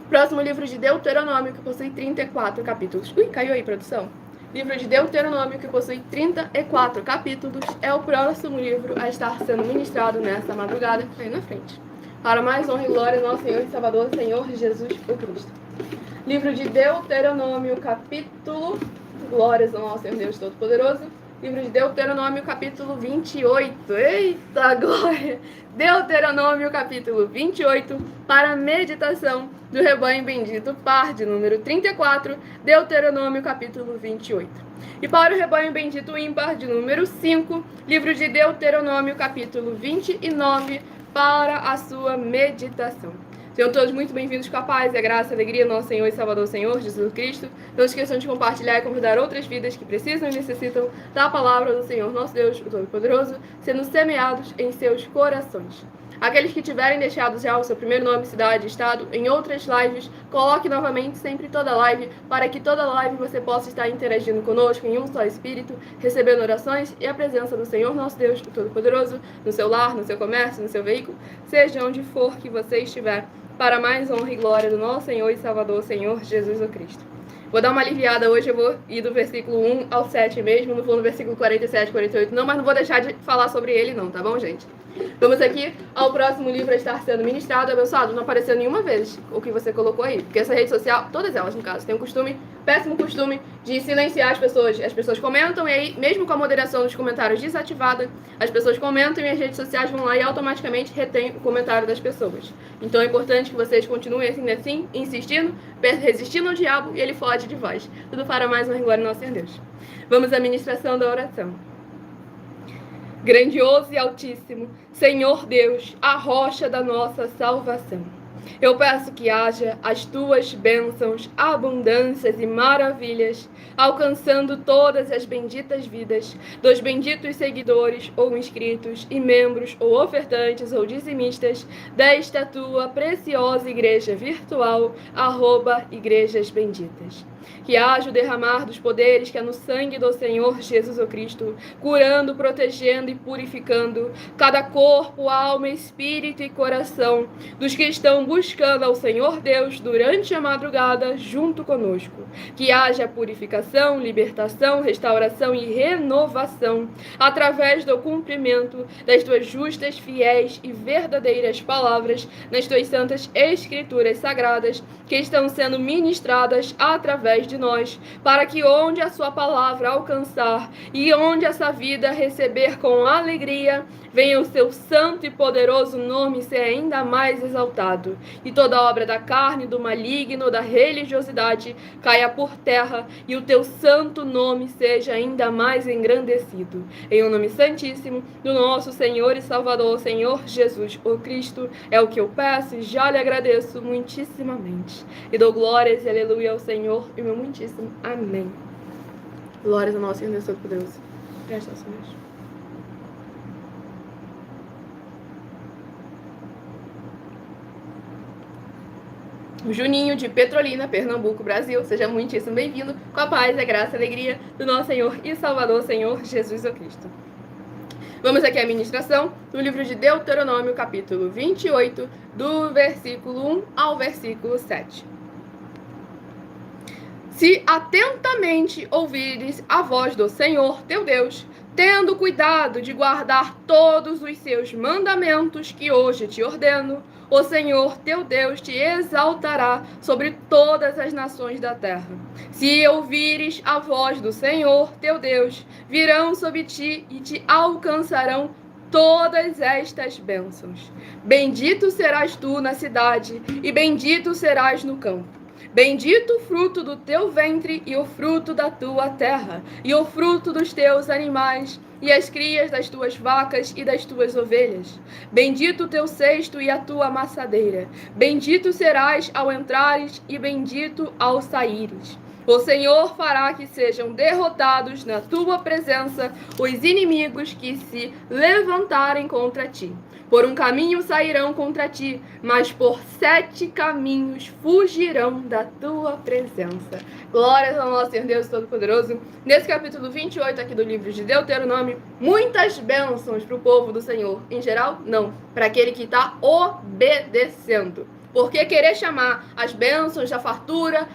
Próximo livro de Deuteronômio, que possui 34 capítulos. Caiu aí, produção? Livro de Deuteronômio, que possui 34 capítulos, é o próximo livro a estar sendo ministrado nessa madrugada, que está aí na frente. Para mais honra e glória, nosso Senhor e Salvador, Senhor Jesus o Cristo. Livro de Deuteronômio, capítulo... Glórias ao nosso Senhor Deus Todo-Poderoso. Livro de Deuteronômio, capítulo 28. Eita, glória! Deuteronômio, capítulo 28, para a meditação do rebanho bendito, par de número 34, Deuteronômio, capítulo 28. E para o rebanho bendito ímpar de número 5, livro de Deuteronômio, capítulo 29, para a sua meditação. Sejam todos muito bem-vindos com a paz e a graça e a alegria do nosso Senhor e Salvador Senhor Jesus Cristo. Não esqueçam de compartilhar e convidar outras vidas que precisam e necessitam da palavra do Senhor nosso Deus, o Todo-Poderoso, sendo semeados em seus corações. Aqueles que tiverem deixado já o seu primeiro nome, cidade, estado, em outras lives, coloque novamente sempre toda live, para que toda live você possa estar interagindo conosco em um só espírito, recebendo orações e a presença do Senhor nosso Deus, o Todo-Poderoso, no seu lar, no seu comércio, no seu veículo, seja onde for que você estiver, para mais honra e glória do nosso Senhor e Salvador, Senhor Jesus o Cristo. Vou dar uma aliviada hoje, eu vou ir do versículo 1 ao 7 mesmo, não vou no versículo 47, 48 não, mas não vou deixar de falar sobre ele não, tá bom, gente? Vamos aqui ao próximo livro a estar sendo ministrado. Abençoado, não apareceu nenhuma vez o que você colocou aí, porque essa rede social, todas elas no caso, tem um costume, péssimo costume, de silenciar as pessoas. As pessoas comentam e aí, mesmo com a moderação dos comentários desativada, as pessoas comentam e as redes sociais vão lá e automaticamente retêm o comentário das pessoas. Então é importante que vocês continuem assim, insistindo, resistindo ao diabo e ele foge de vós. Tudo para mais uma glória no nosso Senhor Deus. Vamos à ministração da oração. Grandioso e altíssimo, Senhor Deus, a rocha da nossa salvação. Eu peço que haja as tuas bênçãos, abundâncias e maravilhas, alcançando todas as benditas vidas dos benditos seguidores ou inscritos e membros ou ofertantes ou dizimistas desta tua preciosa igreja virtual, @igrejas benditas. Que haja o derramar dos poderes que é no sangue do Senhor Jesus o Cristo, curando, protegendo e purificando cada corpo, alma, espírito e coração dos que estão buscando ao Senhor Deus durante a madrugada junto conosco. Que haja purificação, libertação, restauração e renovação através do cumprimento das tuas justas, fiéis e verdadeiras palavras nas tuas santas escrituras sagradas que estão sendo ministradas através de nós, para que onde a sua palavra alcançar e onde essa vida receber com alegria, venha o seu santo e poderoso nome ser ainda mais exaltado, e toda obra da carne, do maligno, da religiosidade caia por terra, e o teu santo nome seja ainda mais engrandecido. Em o nome santíssimo do nosso Senhor e Salvador, Senhor Jesus o Cristo, é o que eu peço e já lhe agradeço muitíssimamente. E dou glórias e aleluia ao Senhor e meu muitíssimo amém. Glórias ao nosso Senhor Deus Todo-Poderoso. Presta atenção, Deus. O Juninho de Petrolina, Pernambuco, Brasil. Seja muitíssimo bem-vindo, com a paz, a graça e a alegria do nosso Senhor e Salvador, Senhor Jesus o Cristo. Vamos aqui à ministração do livro de Deuteronômio, capítulo 28, do versículo 1 ao versículo 7. Se atentamente ouvires a voz do Senhor, teu Deus, tendo cuidado de guardar todos os seus mandamentos que hoje te ordeno, o Senhor teu Deus te exaltará sobre todas as nações da terra. Se ouvires a voz do Senhor teu Deus, virão sobre ti e te alcançarão todas estas bênçãos. Bendito serás tu na cidade e bendito serás no campo. Bendito o fruto do teu ventre e o fruto da tua terra, e o fruto dos teus animais, e as crias das tuas vacas e das tuas ovelhas. Bendito o teu cesto e a tua amassadeira. Bendito serás ao entrares e bendito ao saíres. O Senhor fará que sejam derrotados na tua presença os inimigos que se levantarem contra ti. Por um caminho sairão contra ti, mas por 7 caminhos fugirão da tua presença. Glórias ao nosso Senhor Deus Todo-Poderoso. Nesse capítulo 28 aqui do livro de Deuteronômio, muitas bênçãos para o povo do Senhor. Em geral, não. Para aquele que está obedecendo. Porque querer chamar as bênçãos da fartura,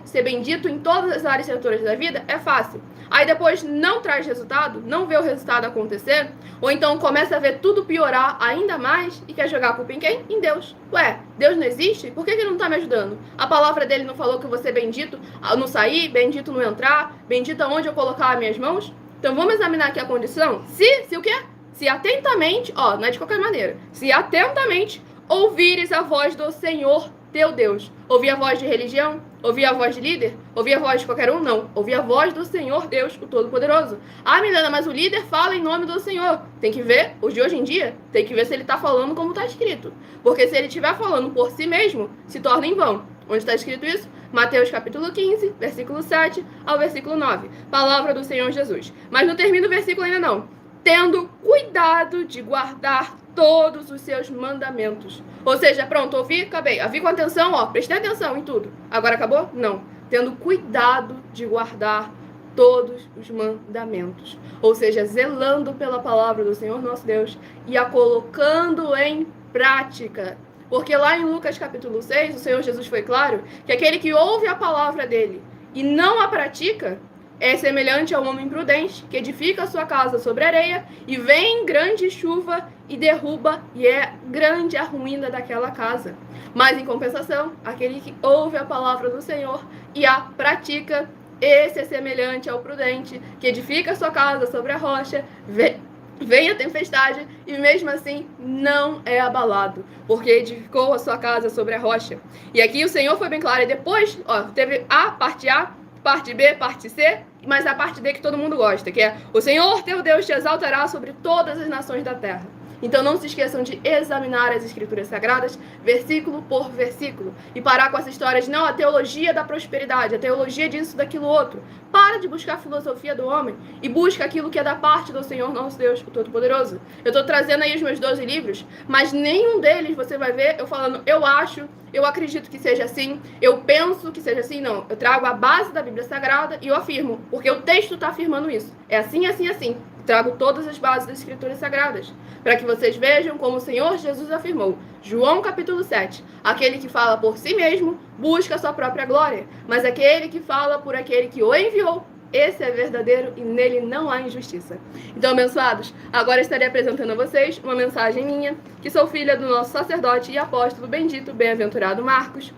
ser bendito em todas as áreas e setores da vida é fácil. aí depois não traz resultado, não vê o resultado acontecer, ou então começa a ver tudo piorar ainda mais e quer jogar a culpa em quem? Em Deus. Ué, Deus não existe? Por que ele não tá me ajudando? A palavra dele não falou que eu vou ser bendito no sair, bendito no entrar, bendito aonde eu colocar as minhas mãos? Então vamos examinar aqui a condição. Se o quê? Se atentamente, não é de qualquer maneira, se atentamente ouvires a voz do Senhor teu Deus. Ouvir a voz de religião? Ouvir a voz de líder? Ouvir a voz de qualquer um? Não. Ouvir a voz do Senhor Deus, o Todo-Poderoso. Ah, Milena, mas o líder fala em nome do Senhor. Tem que ver, os de hoje em dia, tem que ver se ele está falando como está escrito. Porque se ele estiver falando por si mesmo, se torna em vão. Onde está escrito isso? Mateus capítulo 15, versículo 7 ao versículo 9. Palavra do Senhor Jesus. Mas não termina o versículo ainda não. Tendo cuidado de guardar todos os seus mandamentos. Ou seja, pronto, ouvi, acabei. Ouvi com atenção, prestei atenção em tudo. Agora acabou? Não. Tendo cuidado de guardar todos os mandamentos. Ou seja, zelando pela palavra do Senhor nosso Deus e a colocando em prática. Porque lá em Lucas capítulo 6, o Senhor Jesus foi claro que aquele que ouve a palavra dele e não a pratica é semelhante ao homem prudente, que edifica a sua casa sobre areia, e vem grande chuva e derruba, e é grande a ruína daquela casa. Mas, em compensação, aquele que ouve a palavra do Senhor e a pratica, esse é semelhante ao prudente, que edifica a sua casa sobre a rocha, vem a tempestade e mesmo assim não é abalado, porque edificou a sua casa sobre a rocha. E aqui o Senhor foi bem claro, e depois teve a, parte B, parte C, mas a parte D que todo mundo gosta, que é: o Senhor teu Deus te exaltará sobre todas as nações da terra. Então não se esqueçam de examinar as Escrituras Sagradas, versículo por versículo, e parar com essa história de não, a teologia da prosperidade, a teologia disso, daquilo outro. Para de buscar a filosofia do homem e busca aquilo que é da parte do Senhor nosso Deus, o Todo-Poderoso. Eu estou trazendo aí os meus 12 livros, mas nenhum deles você vai ver eu falando, eu acho, eu acredito que seja assim, eu penso que seja assim. Não, eu trago a base da Bíblia Sagrada e eu afirmo, porque o texto está afirmando isso. É assim, assim, assim. Trago todas as bases das Escrituras Sagradas, para que vocês vejam como o Senhor Jesus afirmou. João capítulo 7. Aquele que fala por si mesmo, busca a sua própria glória, mas aquele que fala por aquele que o enviou, esse é verdadeiro e nele não há injustiça. Então, abençoados, agora estarei apresentando a vocês uma mensagem minha, que sou filha do nosso sacerdote e apóstolo bendito, bem-aventurado Marcos,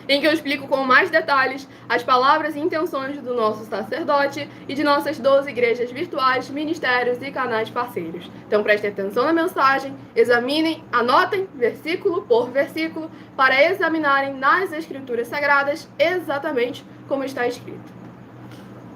em que eu explico com mais detalhes as palavras e intenções do nosso sacerdote e de nossas 12 igrejas virtuais, ministérios e canais parceiros. Então prestem atenção na mensagem, examinem, anotem versículo por versículo para examinarem nas Escrituras Sagradas exatamente como está escrito.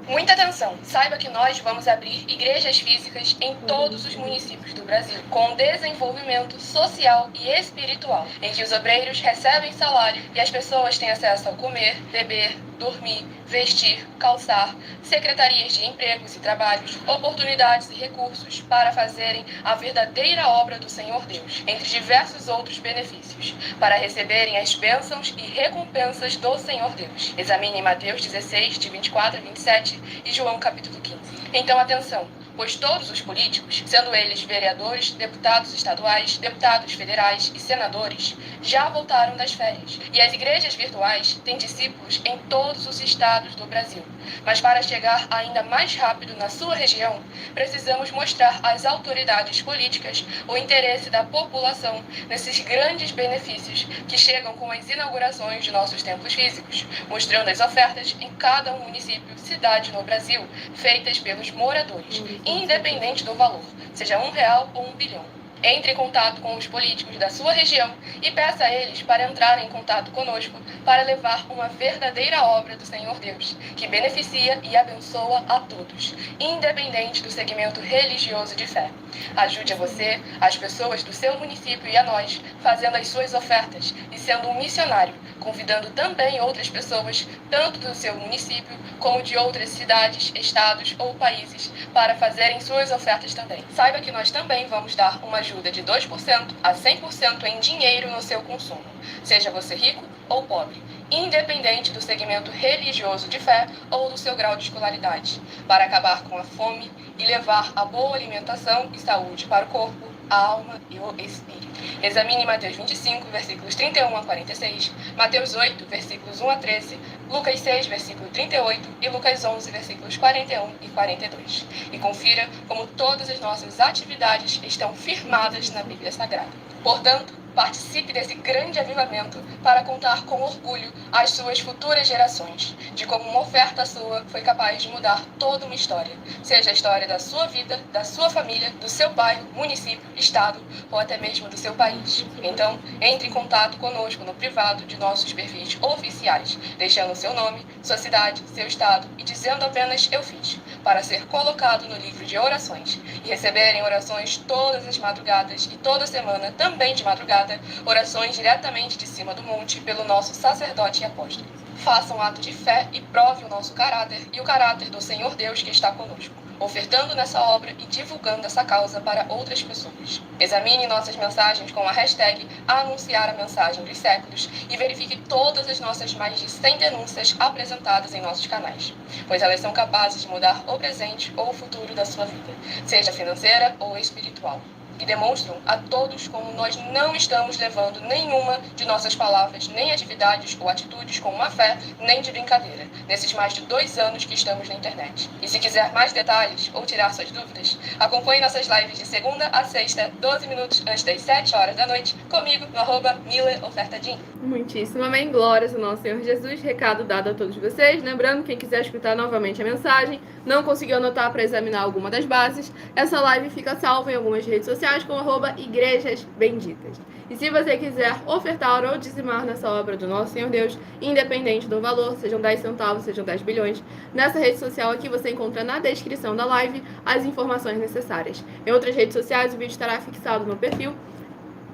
Muita atenção! Saiba que nós vamos abrir igrejas físicas em todos os municípios do Brasil, com desenvolvimento social e espiritual, em que os obreiros recebem salário e as pessoas têm acesso ao comer, beber, dormir, vestir, calçar, secretarias de empregos e trabalhos, oportunidades e recursos para fazerem a verdadeira obra do Senhor Deus, entre diversos outros benefícios, para receberem as bênçãos e recompensas do Senhor Deus. Examine Mateus 16, de 24 a 27 e João capítulo 15. Então, atenção! Pois todos os políticos, sendo eles vereadores, deputados estaduais, deputados federais e senadores, já voltaram das férias. E as igrejas virtuais têm discípulos em todos os estados do Brasil. Mas para chegar ainda mais rápido na sua região, precisamos mostrar às autoridades políticas o interesse da população nesses grandes benefícios que chegam com as inaugurações de nossos templos físicos, mostrando as ofertas em cada município, cidade no Brasil, feitas pelos moradores, independente do valor, seja R$1 ou R$1 bilhão. Entre em contato com os políticos da sua região e peça a eles para entrarem em contato conosco para levar uma verdadeira obra do Senhor Deus, que beneficia e abençoa a todos, independente do segmento religioso de fé. Ajude a você, as pessoas do seu município e a nós, fazendo as suas ofertas e sendo um missionário, convidando também outras pessoas, tanto do seu município como de outras cidades, estados ou países, para fazerem suas ofertas também. Saiba que nós também vamos dar uma ajuda de 2% a 100% em dinheiro no seu consumo, seja você rico ou pobre, independente do segmento religioso de fé ou do seu grau de escolaridade, para acabar com a fome e levar a boa alimentação e saúde para o corpo, a alma e o espírito. Examine Mateus 25, versículos 31 a 46, Mateus 8, versículos 1 a 13, Lucas 6, versículo 38 e Lucas 11, versículos 41 e 42. E confira como todas as nossas atividades estão firmadas na Bíblia Sagrada. Portanto, participe desse grande avivamento para contar com orgulho às suas futuras gerações de como uma oferta sua foi capaz de mudar toda uma história, seja a história da sua vida, da sua família, do seu bairro, município, estado ou até mesmo do seu país. Então, entre em contato conosco no privado de nossos perfis oficiais, deixando seu nome, sua cidade, seu estado e dizendo apenas "eu fiz", para ser colocado no livro de orações e receberem orações todas as madrugadas e toda semana, também de madrugada, orações diretamente de cima do monte pelo nosso sacerdote e apóstolo. Faça um ato de fé e prove o nosso caráter e o caráter do Senhor Deus que está conosco, ofertando nessa obra e divulgando essa causa para outras pessoas. Examine nossas mensagens com a hashtag Anunciar a Mensagem dos Séculos e verifique todas as nossas mais de 100 denúncias apresentadas em nossos canais, pois elas são capazes de mudar o presente ou o futuro da sua vida, seja financeira ou espiritual. E demonstram a todos como nós não estamos levando nenhuma de nossas palavras, nem atividades ou atitudes com má fé, nem de brincadeira, nesses mais de 2 anos que estamos na internet. E se quiser mais detalhes ou tirar suas dúvidas, acompanhe nossas lives de segunda a sexta, 12 minutos antes das 7 horas da noite, comigo no @MileOfertaDin. Muitíssimo amém, glórias ao nosso Senhor Jesus, recado dado a todos vocês. Lembrando, quem quiser escutar novamente a mensagem, não conseguiu anotar para examinar alguma das bases, essa live fica salva em algumas redes sociais com @Igrejas Benditas. E se você quiser ofertar ou dizimar nessa obra do nosso Senhor Deus, independente do valor, sejam 10 centavos, sejam 10 bilhões, nessa rede social aqui você encontra na descrição da live as informações necessárias. Em outras redes sociais o vídeo estará fixado no perfil,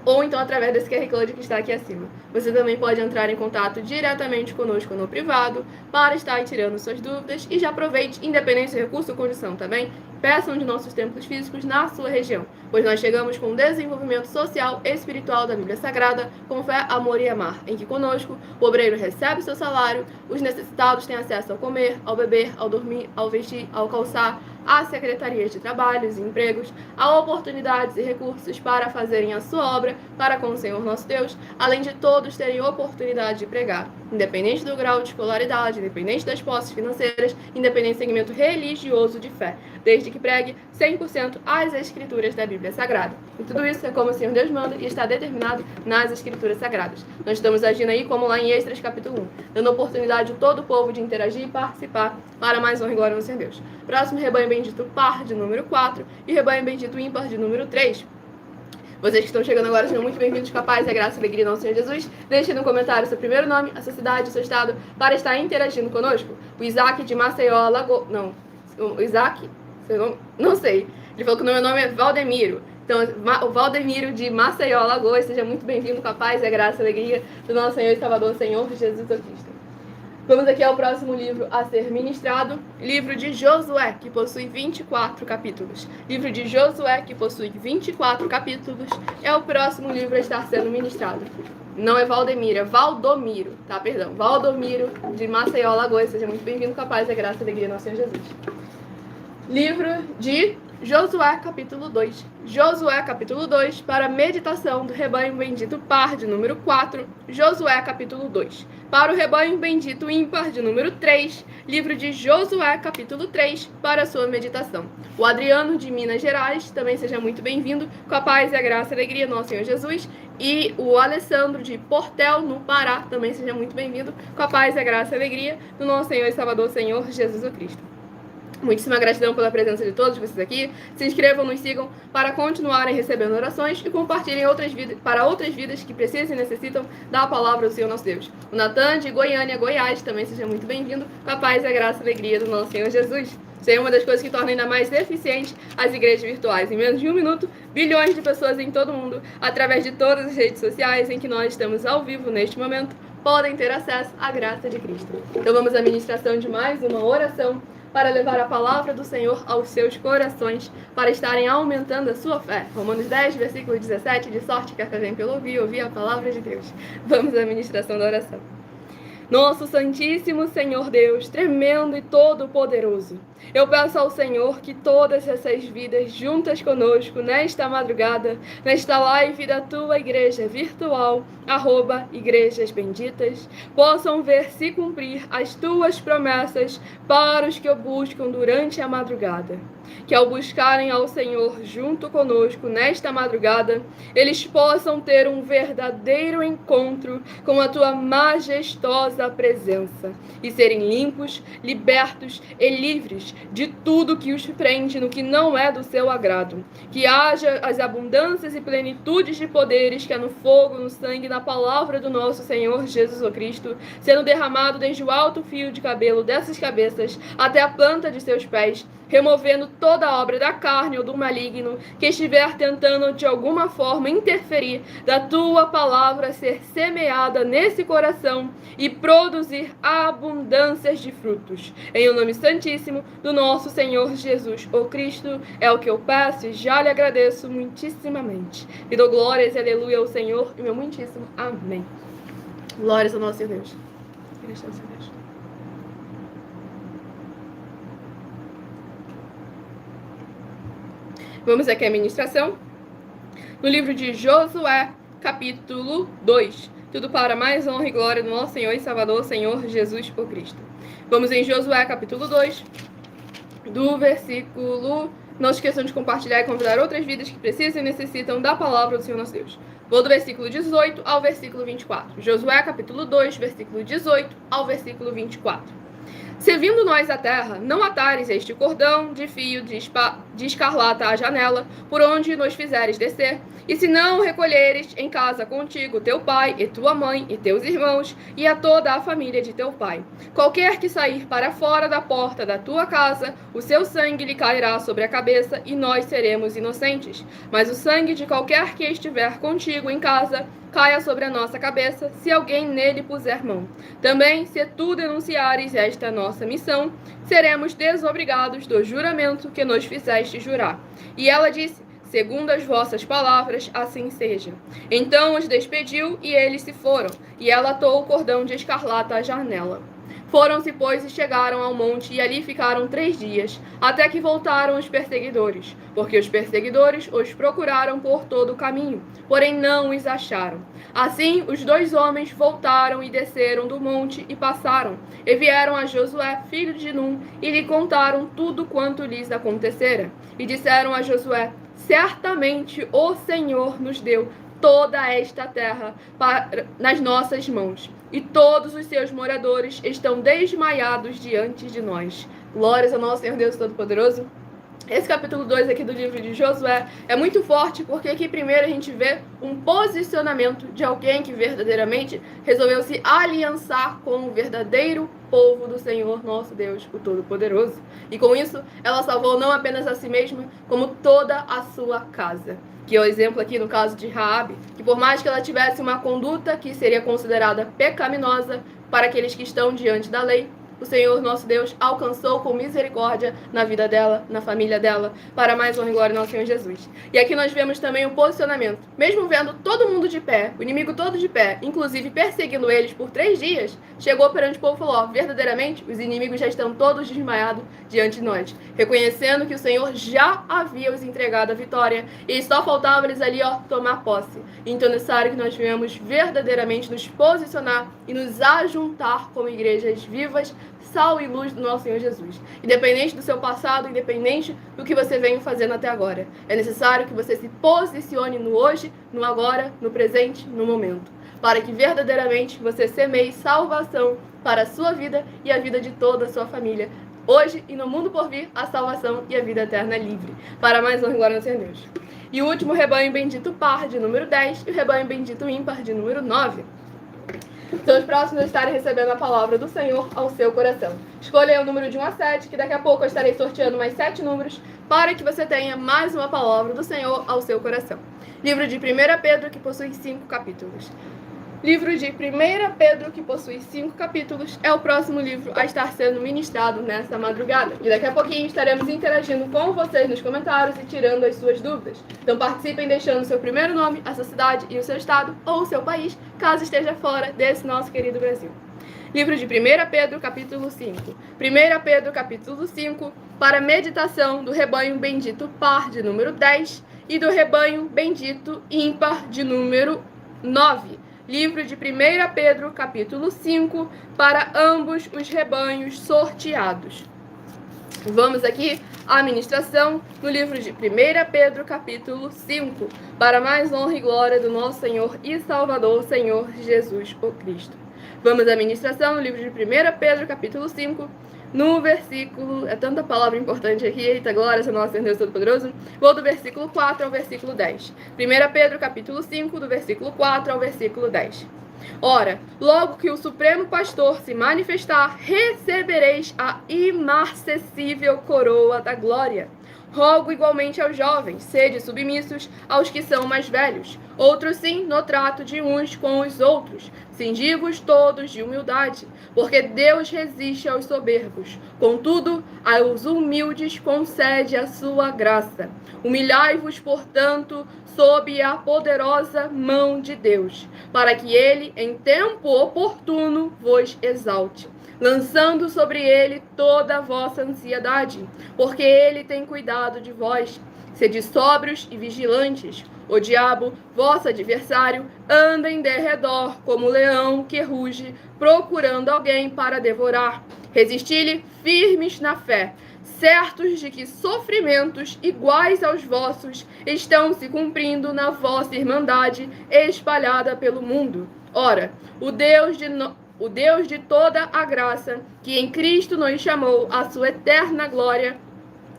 ou então através desse QR Code que está aqui acima. Você também pode entrar em contato diretamente conosco no privado para estar tirando suas dúvidas e já aproveite, independente de recurso ou condição também, peça um de nossos templos físicos na sua região, pois nós chegamos com o desenvolvimento social e espiritual da Bíblia Sagrada, com fé, amor e amar, em que conosco o obreiro recebe seu salário, os necessitados têm acesso ao comer, ao beber, ao dormir, ao vestir, ao calçar, às secretarias de trabalhos e empregos, a oportunidades e recursos para fazerem a sua obra para com o Senhor nosso Deus, além de todos terem oportunidade de pregar, independente do grau de escolaridade, independente das posses financeiras, independente do segmento religioso de fé, desde que pregue 100% as Escrituras da Bíblia Sagrada. E tudo isso é como o Senhor Deus manda e está determinado nas Escrituras Sagradas. Nós estamos agindo aí como lá em Esdras capítulo 1, dando oportunidade a todo o povo de interagir e participar para mais honra e glória no Senhor Deus. Próximo, rebanho bendito par de número 4 e rebanho bendito ímpar de número 3. Vocês que estão chegando agora sejam muito bem-vindos, capazes, a graça e alegria do nosso Senhor Jesus. Deixe no comentário seu primeiro nome, a sua cidade, o seu estado, para estar interagindo conosco. O Isaac de Maceió, Alagoas... Não, o Isaac... Seu nome? Não sei. Ele falou que o meu nome é Valdemiro. Então, o Valdemiro de Maceió, Alagoas, seja muito bem-vindo, capaz, a graça e alegria do nosso Senhor e Salvador, Senhor Jesus Cristo. Vamos aqui ao próximo livro a ser ministrado, livro de Josué, que possui 24 capítulos. Livro de Josué, que possui 24 capítulos, é o próximo livro a estar sendo ministrado. Não é Valdemiro, é Valdomiro, tá? Perdão. Valdomiro de Maceió, Alagoas, seja muito bem-vindo, capaz, a graça e alegria do nosso Senhor Jesus. Livro de Josué, capítulo 2. Josué, capítulo 2, para meditação do rebanho bendito par de número 4. Josué, capítulo 2. Para o rebanho bendito ímpar de número 3. Livro de Josué, capítulo 3, para a sua meditação. O Adriano, de Minas Gerais, também seja muito bem-vindo, com a paz e a graça e a alegria do nosso Senhor Jesus. E o Alessandro, de Portel, no Pará, também seja muito bem-vindo, com a paz e a graça e a alegria do nosso Senhor e Salvador, Senhor Jesus Cristo. Muitíssima gratidão pela presença de todos vocês aqui. Se inscrevam, nos sigam para continuarem recebendo orações e compartilhem para outras vidas que precisam e necessitam da palavra do Senhor nosso Deus. O Natan, de Goiânia, Goiás, também seja muito bem-vindo, com a paz, a graça e a alegria do nosso Senhor Jesus. Isso é uma das coisas que torna ainda mais eficiente as igrejas virtuais. Em menos de 1 minuto, bilhões de pessoas em todo o mundo, através de todas as redes sociais em que nós estamos ao vivo neste momento, podem ter acesso à graça de Cristo. Então vamos à ministração de mais uma oração para levar a palavra do Senhor aos seus corações, para estarem aumentando a sua fé. Romanos 10, versículo 17, de sorte que a fé vem pelo ouvir a palavra de Deus. Vamos à ministração da oração. Nosso Santíssimo Senhor Deus, tremendo e todo-poderoso, Eu peço ao Senhor que todas essas vidas juntas conosco nesta madrugada, nesta live da tua igreja virtual, @Igrejas Benditas, possam ver se cumprir as tuas promessas para os que o buscam durante a madrugada. Que ao buscarem ao Senhor junto conosco nesta madrugada, eles possam ter um verdadeiro encontro com a tua majestosa presença e serem limpos, libertos e livres de tudo que os prende no que não é do seu agrado. Que haja as abundâncias e plenitudes de poderes que há no fogo, no sangue e na palavra do nosso Senhor Jesus Cristo, sendo derramado desde o alto fio de cabelo dessas cabeças até a planta de seus pés, removendo toda a obra da carne ou do maligno que estiver tentando de alguma forma interferir da tua palavra ser semeada nesse coração e produzir abundâncias de frutos. Em o nome santíssimo do nosso Senhor Jesus, o Cristo, é o que eu peço e já lhe agradeço muitíssimamente. E dou glórias e aleluia ao Senhor e meu muitíssimo amém. Glórias ao nosso Deus. Vamos aqui à ministração. No livro de Josué, capítulo 2. Tudo para mais honra e glória do nosso Senhor e Salvador, Senhor Jesus o Cristo. Vamos em Josué, capítulo 2, do versículo... Não esqueçam de compartilhar e convidar outras vidas que precisam e necessitam da palavra do Senhor nosso Deus. Vou do versículo 18 ao versículo 24. Josué, capítulo 2, versículo 18 ao versículo 24. Se vindo nós à terra, não atares este cordão de fio de escarlata à janela, por onde nos fizeres descer, e se não recolheres em casa contigo teu pai, e tua mãe, e teus irmãos, e a toda a família de teu pai. Qualquer que sair para fora da porta da tua casa, o seu sangue lhe cairá sobre a cabeça, e nós seremos inocentes. Mas o sangue de qualquer que estiver contigo em casa, caia sobre a nossa cabeça, se alguém nele puser mão. Também, se tu denunciares esta nossa missão, seremos desobrigados do juramento que nos fizeste jurar. E ela disse: segundo as vossas palavras, assim seja. Então os despediu, e eles se foram, e ela atou o cordão de escarlata à janela. Foram-se, pois, e chegaram ao monte, e ali ficaram 3 dias, até que voltaram os perseguidores, porque os perseguidores os procuraram por todo o caminho, porém não os acharam. Assim, os 2 homens voltaram e desceram do monte e passaram, e vieram a Josué, filho de Num, e lhe contaram tudo quanto lhes acontecera. E disseram a Josué: certamente o Senhor nos deu toda esta terra nas nossas mãos, e todos os seus moradores estão desmaiados diante de nós. Glórias ao nosso Senhor Deus Todo-Poderoso. Esse capítulo 2 aqui do livro de Josué é muito forte, porque aqui primeiro a gente vê um posicionamento de alguém que verdadeiramente resolveu se aliançar com o verdadeiro povo do Senhor nosso Deus, o Todo-Poderoso. E com isso, ela salvou não apenas a si mesma, como toda a sua casa. Que é o exemplo aqui no caso de Raabe, que por mais que ela tivesse uma conduta que seria considerada pecaminosa para aqueles que estão diante da lei, o Senhor nosso Deus alcançou com misericórdia na vida dela, na família dela, para mais honra e glória ao nosso Senhor Jesus. E aqui nós vemos também o posicionamento. Mesmo vendo todo mundo de pé, o inimigo todo de pé, inclusive perseguindo eles por 3 dias, chegou perante o povo e falou: ó, verdadeiramente, os inimigos já estão todos desmaiados diante de nós, reconhecendo que o Senhor já havia os entregado a vitória, e só faltava eles ali, ó, tomar posse. Então é necessário que nós venhamos verdadeiramente nos posicionar e nos ajuntar como igrejas vivas, sal e luz do nosso Senhor Jesus. Independente do seu passado, independente do que você vem fazendo até agora. É necessário que você se posicione no hoje, no agora, no presente, no momento, para que verdadeiramente você semeie salvação para a sua vida e a vida de toda a sua família. Hoje e no mundo por vir, a salvação e a vida eterna livre. Para mais honra e glória ao Senhor Deus. E o último rebanho bendito par, de número 10, e o rebanho bendito ímpar, de número 9. São os próximos a estarem recebendo a palavra do Senhor ao seu coração. Escolha o número de 1 a 7, que daqui a pouco eu estarei sorteando mais 7 números, para que você tenha mais uma palavra do Senhor ao seu coração. Livro de 1 Pedro, que possui 5 capítulos. Livro de 1 Pedro, que possui 5 capítulos, é o próximo livro a estar sendo ministrado nesta madrugada. E daqui a pouquinho estaremos interagindo com vocês nos comentários e tirando as suas dúvidas. Então participem deixando o seu primeiro nome, a sua cidade e o seu estado ou o seu país, caso esteja fora desse nosso querido Brasil. Livro de 1 Pedro, capítulo 5. 1 Pedro, capítulo 5, para a meditação do rebanho bendito par de número 10 e do rebanho bendito ímpar de número 9. Livro de 1 Pedro, capítulo 5, para ambos os rebanhos sorteados. Vamos aqui à ministração no livro de 1 Pedro, capítulo 5, para mais honra e glória do nosso Senhor e Salvador, Senhor Jesus o Cristo. Vamos à ministração no livro de 1 Pedro, capítulo 5, no versículo... É tanta palavra importante aqui, eita glória, seu nosso Deus Todo-Poderoso. Vou do versículo 4 ao versículo 10. 1 Pedro, capítulo 5, do versículo 4 ao versículo 10. Ora, logo que o Supremo Pastor se manifestar, recebereis a imarcessível coroa da glória. Rogo igualmente aos jovens, sede submissos aos que são mais velhos. Outros sim, no trato de uns com os outros. Cingivos todos de humildade, porque Deus resiste aos soberbos. Contudo, aos humildes concede a sua graça. Humilhai-vos, portanto, sob a poderosa mão de Deus, para que ele, em tempo oportuno, vos exalte, lançando sobre ele toda a vossa ansiedade, porque ele tem cuidado de vós. Sede sóbrios e vigilantes. O diabo, vosso adversário, anda em derredor como leão que ruge, procurando alguém para devorar. Resisti-lhe firmes na fé, certos de que sofrimentos iguais aos vossos estão se cumprindo na vossa irmandade espalhada pelo mundo. Ora, o Deus de toda a graça, que em Cristo nos chamou à sua eterna glória,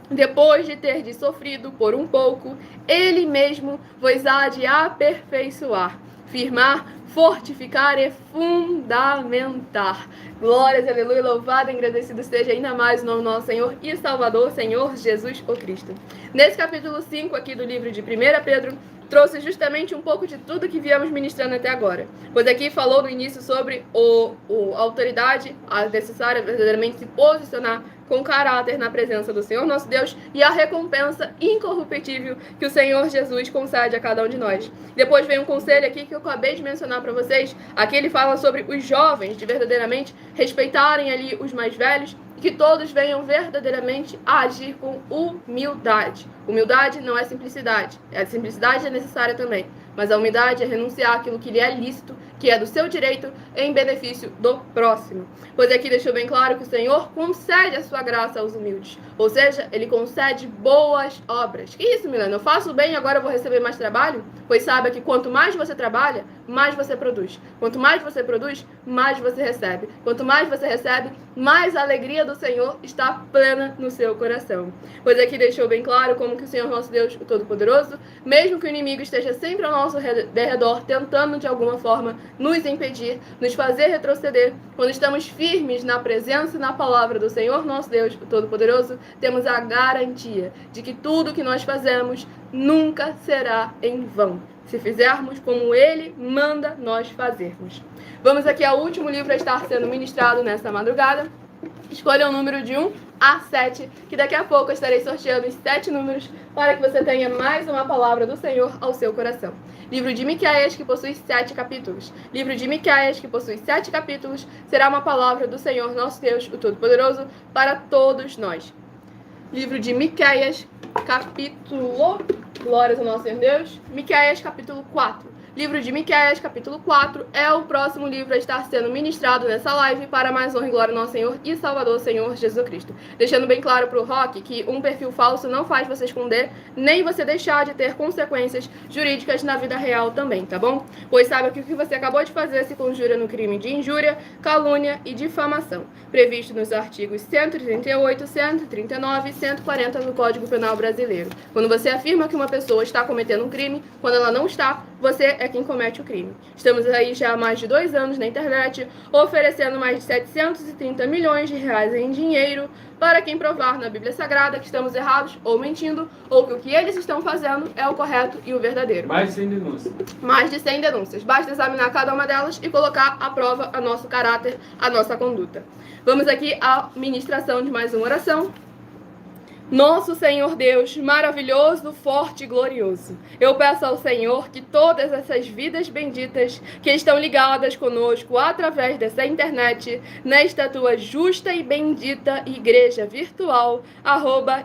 depois de terdes sofrido por um pouco, ele mesmo vos há de aperfeiçoar, firmar, fortificar e fundamentar. Glórias, aleluia, louvado e agradecido seja ainda mais o nome do nosso Senhor e Salvador, Senhor Jesus o Cristo. Nesse capítulo 5 aqui do livro de 1 Pedro, trouxe justamente um pouco de tudo que viemos ministrando até agora. Pois aqui falou no início sobre a autoridade, a necessária verdadeiramente se posicionar com caráter na presença do Senhor nosso Deus e a recompensa incorruptível que o Senhor Jesus concede a cada um de nós. Depois vem um conselho aqui que eu acabei de mencionar para vocês. Aqui ele fala sobre os jovens de verdadeiramente respeitarem ali os mais velhos e que todos venham verdadeiramente a agir com humildade. Humildade não é simplicidade. A simplicidade é necessária também, mas a humildade é renunciar àquilo que lhe é lícito, que é do seu direito, em benefício do próximo. Pois aqui deixou bem claro que o Senhor concede a sua graça aos humildes. Ou seja, ele concede boas obras. Que isso, Milena? Eu faço bem e agora eu vou receber mais trabalho? Pois saiba que quanto mais você trabalha, mais você produz. Quanto mais você produz, mais você recebe. Quanto mais você recebe, mais a alegria do Senhor está plena no seu coração. Pois aqui deixou bem claro como que o Senhor nosso Deus, o Todo-Poderoso, mesmo que o inimigo esteja sempre ao nosso derredor, tentando de alguma forma nos impedir, nos fazer retroceder, quando estamos firmes na presença e na palavra do Senhor nosso Deus, o Todo-Poderoso, temos a garantia de que tudo que nós fazemos nunca será em vão, se fizermos como Ele manda nós fazermos. Vamos aqui ao último livro a estar sendo ministrado nesta madrugada. Escolha o número de 1 a 7, que daqui a pouco eu estarei sorteando os 7 números para que você tenha mais uma palavra do Senhor ao seu coração. Livro de Miqueias, que possui 7 capítulos. Livro de Miqueias, que possui 7 capítulos, será uma palavra do Senhor nosso Deus, o Todo-Poderoso, para todos nós. Livro de Miqueias, capítulo... Glórias ao nosso Senhor Deus. Miqueias, capítulo 4. Livro de Miqueias, capítulo 4, é o próximo livro a estar sendo ministrado nessa live para mais honra e glória do nosso Senhor e Salvador, Senhor Jesus Cristo. Deixando bem claro para o Rock que um perfil falso não faz você esconder, nem você deixar de ter consequências jurídicas na vida real também, tá bom? Pois saiba que o que você acabou de fazer se conjura no crime de injúria, calúnia e difamação, previsto nos artigos 138, 139 e 140 do Código Penal Brasileiro. Quando você afirma que uma pessoa está cometendo um crime, quando ela não está, você é quem comete o crime. Estamos aí já há mais de 2 anos na internet, oferecendo mais de 730 milhões de reais em dinheiro para quem provar na Bíblia Sagrada que estamos errados ou mentindo, ou que o que eles estão fazendo é o correto e o verdadeiro. Mais de 100 denúncias. Mais de 100 denúncias. Basta examinar cada uma delas e colocar à prova a nosso caráter, a nossa conduta. Vamos aqui à ministração de mais uma oração. Nosso Senhor Deus, maravilhoso, forte e glorioso, eu peço ao Senhor que todas essas vidas benditas que estão ligadas conosco através dessa internet, nesta tua justa e bendita igreja virtual,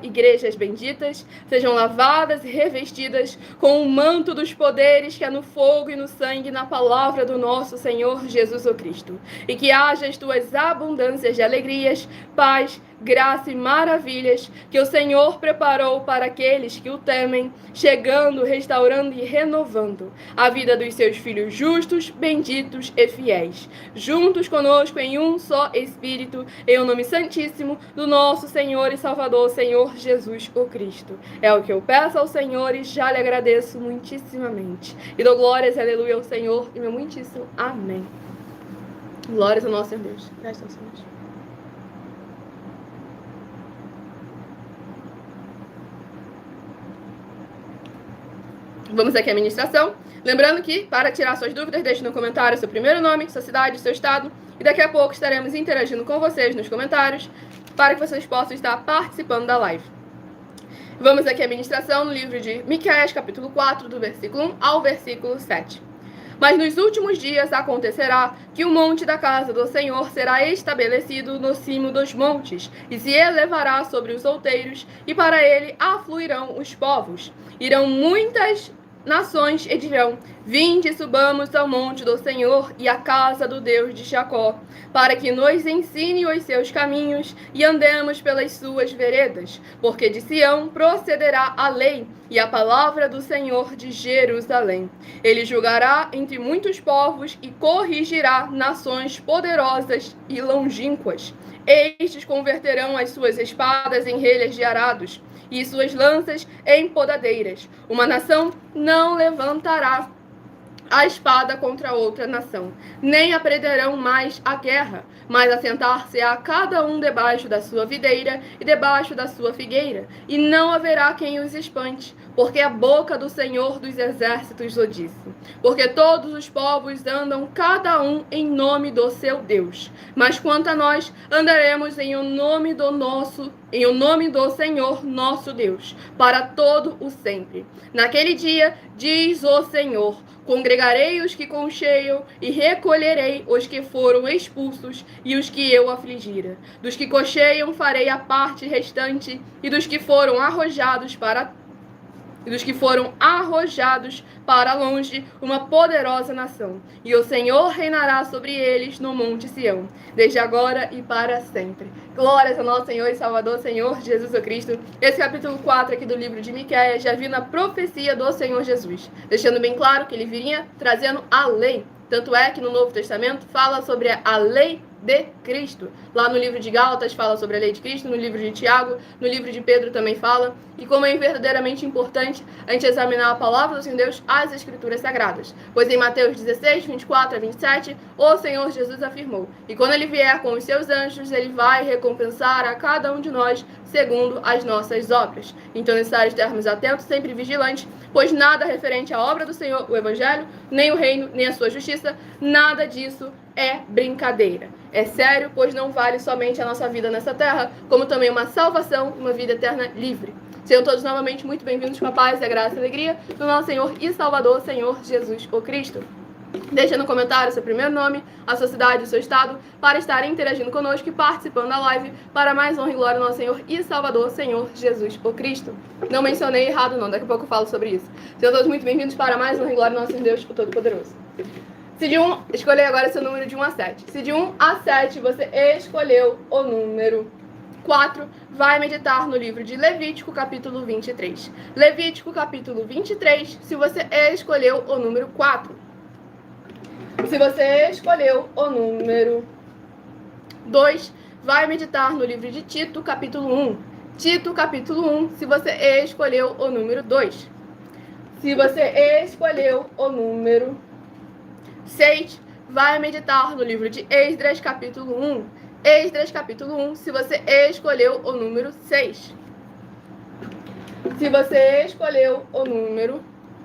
@igrejas benditas, sejam lavadas e revestidas com o manto dos poderes que é no fogo e no sangue, na palavra do nosso Senhor Jesus o Cristo, e que haja as tuas abundâncias de alegrias, paz, graça e maravilhas que o Senhor preparou para aqueles que o temem, chegando, restaurando e renovando a vida dos seus filhos justos, benditos e fiéis, juntos conosco em um só Espírito, em o nome santíssimo do nosso Senhor e Salvador, Senhor Jesus o Cristo. É o que eu peço ao Senhor e já lhe agradeço muitíssimamente. E dou glórias, aleluia, ao Senhor e meu muitíssimo amém. Glórias ao nosso Senhor Deus. Graças ao Senhor. Vamos aqui à ministração. Lembrando que, para tirar suas dúvidas, deixe no comentário seu primeiro nome, sua cidade, seu estado. E daqui a pouco estaremos interagindo com vocês nos comentários, para que vocês possam estar participando da live. Vamos aqui à ministração no livro de Miqueias, capítulo 4, do versículo 1 ao versículo 7. Mas nos últimos dias acontecerá que o monte da casa do Senhor será estabelecido no cimo dos montes, e se elevará sobre os outeiros, e para ele afluirão os povos. Irão muitas nações e dirão: vinde, subamos ao monte do Senhor e à casa do Deus de Jacó, para que nos ensine os seus caminhos e andemos pelas suas veredas, porque de Sião procederá a lei e a palavra do Senhor de Jerusalém. Ele julgará entre muitos povos e corrigirá nações poderosas e longínquas. Estes converterão as suas espadas em relhas de arados e suas lanças em podadeiras. Uma nação não levantará a espada contra outra nação, nem aprenderão mais a guerra, mas assentar-se-á cada um debaixo da sua videira e debaixo da sua figueira, e não haverá quem os espante, porque a boca do Senhor dos exércitos o disse. Porque todos os povos andam cada um em nome do seu Deus, mas quanto a nós, andaremos em o nome do Senhor nosso Deus, para todo o sempre. Naquele dia, diz o Senhor: congregarei os que concheiam e recolherei os que foram expulsos e os que eu afligira. Dos que cocheiam farei a parte restante, e dos que foram arrojados para longe, uma poderosa nação. E o Senhor reinará sobre eles no monte Sião, desde agora e para sempre. Glórias ao nosso Senhor e Salvador, Senhor Jesus Cristo. Esse capítulo 4 aqui do livro de Miqueias já vi na profecia do Senhor Jesus, deixando bem claro que ele viria trazendo a lei. Tanto é que no Novo Testamento fala sobre a lei de Cristo. Lá no livro de Gálatas fala sobre a lei de Cristo, no livro de Tiago, no livro de Pedro também fala. E como é verdadeiramente importante a gente examinar a palavra do Senhor Deus, as Escrituras Sagradas. Pois em Mateus 16, 24 a 27, o Senhor Jesus afirmou: e quando ele vier com os seus anjos, ele vai recompensar a cada um de nós segundo as nossas obras. Então é necessário estarmos atentos, sempre vigilantes, pois nada referente à obra do Senhor, o Evangelho, nem o reino, nem a sua justiça, nada disso é brincadeira. É sério, pois não vale somente a nossa vida nessa terra, como também uma salvação, uma vida eterna livre. Sejam todos novamente muito bem-vindos com a paz, a graça e a alegria do nosso Senhor e Salvador, Senhor Jesus o Cristo. Deixa no comentário seu primeiro nome, a sua cidade, o seu estado, para estar interagindo conosco e participando da live para mais honra e glória do nosso Senhor e Salvador, Senhor Jesus o Cristo. Não mencionei errado não, daqui a pouco eu falo sobre isso. Sejam todos muito bem-vindos para mais honra e glória do nosso Deus, o Todo-Poderoso. Se de 1, escolher agora seu número de 1 a 7. Se de 1 a 7 você escolheu o número 4, vai meditar no livro de Levítico, capítulo 23. Levítico, capítulo 23, se você escolheu o número 4. Se você escolheu o número 2, vai meditar no livro de Tito, capítulo 1. Tito, capítulo 1, se você escolheu o número 2. Se você escolheu o número 6, vai meditar no livro de Esdras, capítulo 1. Esdras, capítulo 1, se você escolheu o número 6. Se você escolheu o número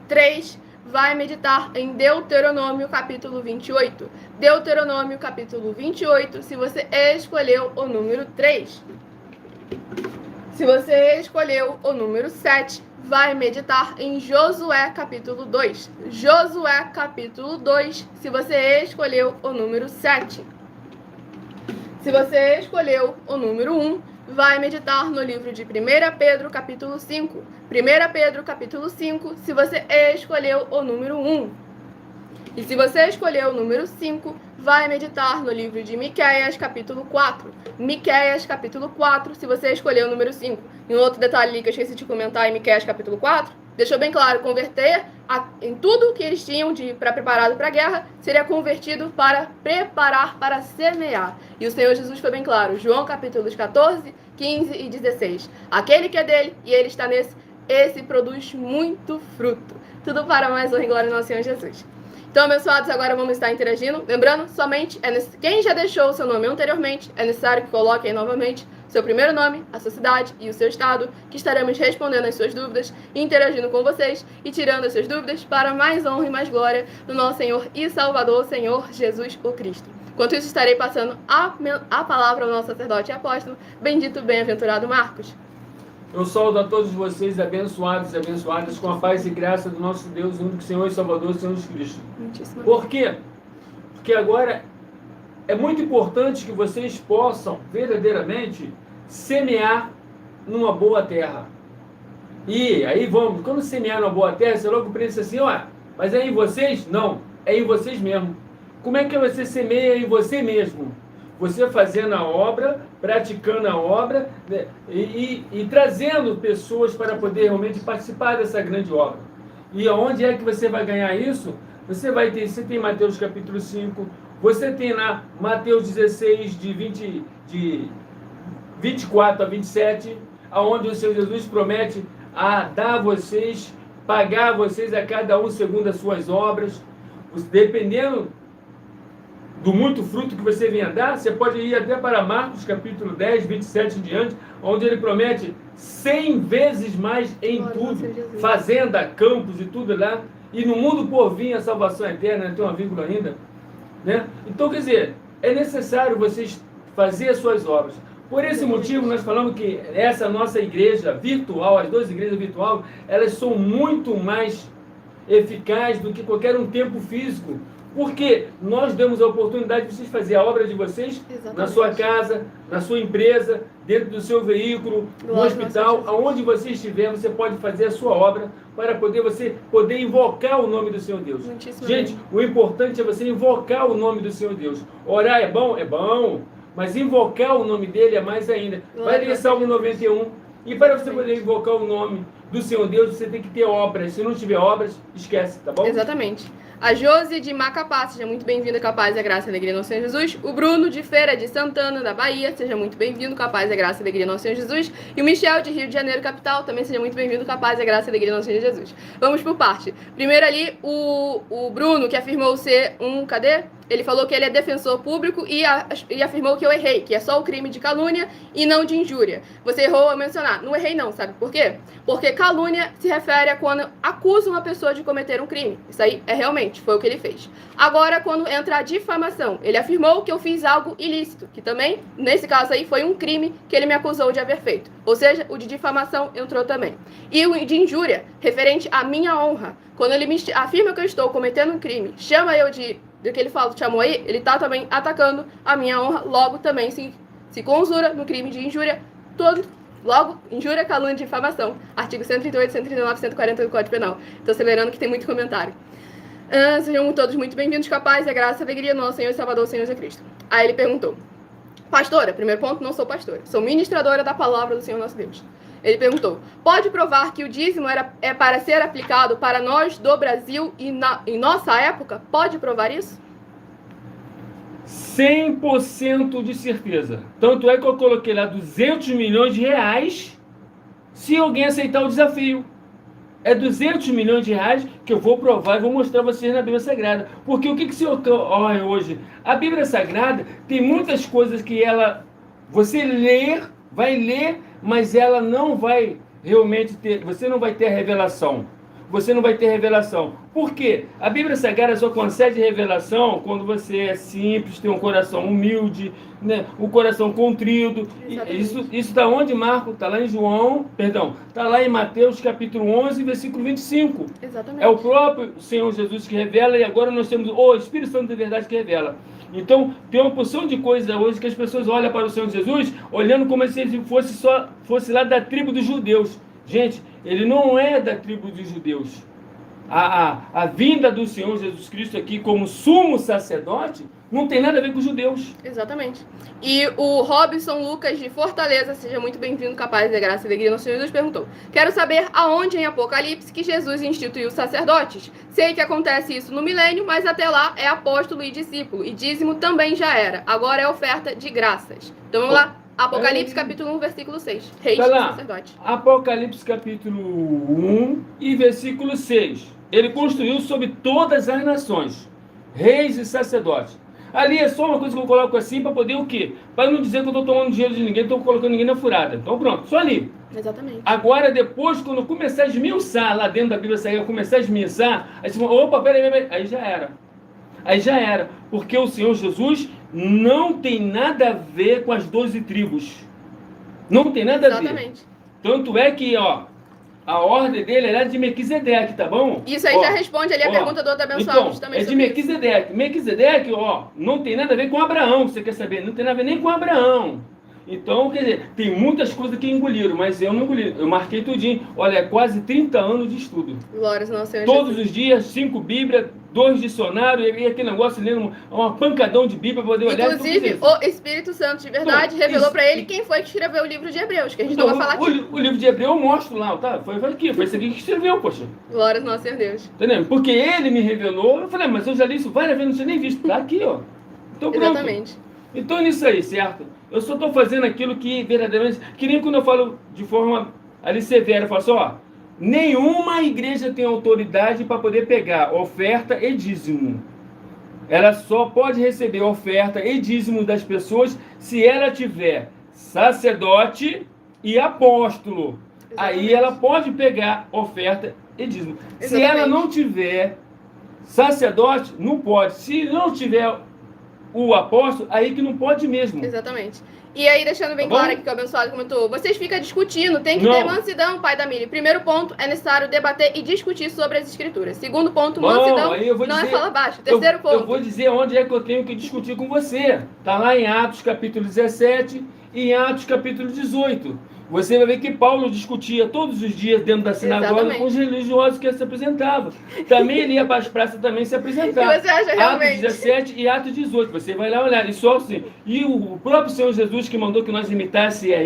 3, vai meditar em Deuteronômio, capítulo 28. Deuteronômio, capítulo 28, se você escolheu o número 3. Se você escolheu o número 7, vai meditar em Josué capítulo 2. Josué capítulo 2, se você escolheu o número 7. Se você escolheu o número 1, vai meditar no livro de 1 Pedro capítulo 5. 1 Pedro capítulo 5, se você escolheu o número 1. E se você escolheu o número 5, vai meditar no livro de Miqueias, capítulo 4. Miqueias, capítulo 4, se você escolheu o número 5. E um outro detalhe ali que eu esqueci de comentar em Miqueias, capítulo 4, deixou bem claro, converter em tudo que eles tinham para preparado para a guerra, seria convertido para preparar para semear. E o Senhor Jesus foi bem claro, João capítulos 14, 15 e 16. Aquele que é dele e ele está nesse, esse produz muito fruto. Tudo para mais honra e glória do nosso Senhor Jesus. Então, abençoados, agora vamos estar interagindo. Lembrando, somente, quem já deixou o seu nome anteriormente, é necessário que coloque aí novamente seu primeiro nome, a sua cidade e o seu estado, que estaremos respondendo as suas dúvidas, interagindo com vocês e tirando as suas dúvidas para mais honra e mais glória do nosso Senhor e Salvador, Senhor Jesus o Cristo. Enquanto isso, estarei passando a palavra ao nosso sacerdote e apóstolo, bendito, bem-aventurado Marcos. Eu saúdo a todos vocês, abençoados e abençoadas, com a paz e graça do nosso Deus, único Senhor e Salvador, Senhor Jesus Cristo. Por quê? Porque agora é muito importante que vocês possam verdadeiramente semear numa boa terra. E aí vamos, quando semear numa boa terra, você logo pensa assim, ó, mas é em vocês? Não, é em vocês mesmo. Como é que você semeia em você mesmo? Você fazendo a obra, praticando a obra, né, e trazendo pessoas para poder realmente participar dessa grande obra. E aonde é que você vai ganhar isso? Você tem Mateus capítulo 5, você tem lá Mateus 16, de 24 a 27, aonde o Senhor Jesus promete a dar a vocês, pagar a vocês a cada um segundo as suas obras, dependendo do muito fruto que você venha dar. Você pode ir até para Marcos capítulo 10, 27 em diante, onde ele promete 100 vezes mais em tudo, fazenda, campos e tudo lá, e no mundo por vir a salvação eterna, tem uma vírgula ainda, né? Então, quer dizer, é necessário vocês fazer as suas obras. Por esse motivo, nós falamos que essa nossa igreja virtual, as duas igrejas virtuais, elas são muito mais eficazes do que qualquer um tempo físico. Porque nós damos a oportunidade de vocês fazer a obra de vocês na sua casa, na sua empresa, dentro do seu veículo, no hospital, aonde você estiver, você pode fazer a sua obra para você poder invocar o nome do Senhor Deus. Gente, o importante é você invocar o nome do Senhor Deus. Orar é bom, mas invocar o nome dele é mais ainda. Vai ler Salmo 91, e para você poder invocar o nome do Senhor Deus, você tem que ter obras. Se não tiver obras, esquece, tá bom? Exatamente. A Josi de Macapá, seja muito bem-vinda, com a paz e a graça e a alegria do nosso Senhor Jesus. O Bruno de Feira de Santana, da Bahia, seja muito bem-vindo, com a paz e a graça e a alegria do nosso Senhor Jesus. E o Michel de Rio de Janeiro, capital, também seja muito bem-vindo, com a paz e a graça e a alegria do nosso Senhor Jesus. Vamos por parte. Primeiro ali, o Bruno, que afirmou ser cadê? Ele falou que ele é defensor público e afirmou que eu errei, que é só o crime de calúnia e não de injúria. Você errou a mencionar. Não errei não, sabe por quê? Porque calúnia se refere a quando acusa uma pessoa de cometer um crime. Isso aí é realmente, foi o que ele fez. Agora, quando entra a difamação, ele afirmou que eu fiz algo ilícito, que também, nesse caso aí, foi um crime que ele me acusou de haver feito. Ou seja, o de difamação entrou também. E o de injúria, referente à minha honra. Quando ele me afirma que eu estou cometendo um crime, chama eu do que ele fala, chamou aí, ele está também atacando a minha honra, logo também se consura no crime de injúria, logo, injúria, calúnia e difamação. Artigo 138, 139, 140 do Código Penal. Estou acelerando que tem muito comentário. Sejam todos muito bem-vindos, com a paz e a graça e a alegria do nosso Senhor e Salvador, Senhor Jesus Cristo. Aí ele perguntou, pastora, primeiro ponto, não sou pastora, sou ministradora da palavra do Senhor nosso Deus. Ele perguntou, pode provar que o dízimo é para ser aplicado para nós do Brasil e em nossa época? Pode provar isso? 100% de certeza. Tanto é que eu coloquei lá 200 milhões de reais se alguém aceitar o desafio. É 200 milhões de reais que eu vou provar e vou mostrar a vocês na Bíblia Sagrada. Porque o que se ocorre hoje? A Bíblia Sagrada tem muitas coisas que você vai ler, mas ela não vai realmente ter, você não vai ter a revelação. você não vai ter revelação. Por quê? A Bíblia Sagrada só concede revelação quando você é simples, tem um coração humilde, né? Um coração contrido. Isso está onde, Marco? Está lá em está lá em Mateus capítulo 11, versículo 25. Exatamente. É o próprio Senhor Jesus que revela, e agora nós temos o Espírito Santo de verdade que revela. Então, tem uma porção de coisas hoje que as pessoas olham para o Senhor Jesus, olhando como se ele fosse lá da tribo dos judeus. Gente, ele não é da tribo dos judeus. A vinda do Senhor Jesus Cristo aqui como sumo sacerdote não tem nada a ver com os judeus. Exatamente. E o Robson Lucas de Fortaleza, seja muito bem-vindo, capaz de graça e alegria no Senhor Jesus, perguntou: quero saber aonde em Apocalipse que Jesus instituiu sacerdotes. Sei que acontece isso no milênio, mas até lá é apóstolo e discípulo, e dízimo também já era. Agora é oferta de graças. Então vamos lá. Apocalipse capítulo 1, versículo 6. Reis e sacerdote. Apocalipse capítulo 1 e versículo 6. Ele construiu sobre todas as nações, reis e sacerdotes. Ali é só uma coisa que eu coloco assim para poder o quê? Para não dizer que eu estou tomando dinheiro de ninguém, estou colocando ninguém na furada. Então pronto, só ali. Exatamente. Agora depois, quando eu começar a esmiuçar lá dentro da Bíblia Sagrada, começar a esmiuçar, aí você fala, opa, peraí, aí já era. Aí já era. Porque o Senhor Jesus não tem nada a ver com as 12 tribos. Não tem nada a ver. Exatamente. Tanto é que, a ordem dele era de Melquisedeque, tá bom? Isso aí já responde ali a pergunta do outro abençoado então, também. É de Melquisedeque. Melquisedeque, não tem nada a ver com Abraão, você quer saber? Não tem nada a ver nem com Abraão. Então, quer dizer, tem muitas coisas que engoliram, mas eu não engoli. Eu marquei tudinho. Olha, é quase 30 anos de estudo. Glórias ao Senhor Todos Jesus. os dias, 5 Bíblias, 2 dicionários, e aquele negócio lendo uma pancadão de Bíblia para poder olhar. Inclusive, o Espírito Santo de verdade revelou para ele quem foi que escreveu o livro de Hebreus, que a gente não vai falar aqui. O livro de Hebreus eu mostro lá, tá? Foi aqui, foi esse aqui que escreveu, poxa. Glórias ao nosso Senhor Deus. Entendeu? Porque ele me revelou, eu falei, mas eu já li isso várias vezes, não tinha nem visto. Tá aqui, ó. Então pronto. Exatamente. Então nisso aí, certo? Eu só estou fazendo aquilo que verdadeiramente, que nem quando eu falo de forma ali severa, eu falo assim, nenhuma igreja tem autoridade para poder pegar oferta e dízimo. Ela só pode receber oferta e dízimo das pessoas se ela tiver sacerdote e apóstolo. Exatamente. Aí ela pode pegar oferta e dízimo. Exatamente. Se ela não tiver sacerdote, não pode. Se não tiver o apóstolo, aí que não pode mesmo. Exatamente. E aí, deixando bem claro aqui que o abençoado comentou, vocês ficam discutindo, tem que ter mansidão, pai da Mili. Primeiro ponto, é necessário debater e discutir sobre as escrituras. Segundo ponto, mansidão não é fala baixo. Terceiro ponto. Eu vou dizer onde é que eu tenho que discutir com você. Está lá em Atos capítulo 17 e em Atos capítulo 18. Você vai ver que Paulo discutia todos os dias dentro da sinagoga com os religiosos que se apresentavam. Também ele ia para as praças também se apresentava. O que você acha realmente? Atos 17 e Atos 18. Você vai lá olhar. E só assim. E o próprio Senhor Jesus que mandou que nós imitássemos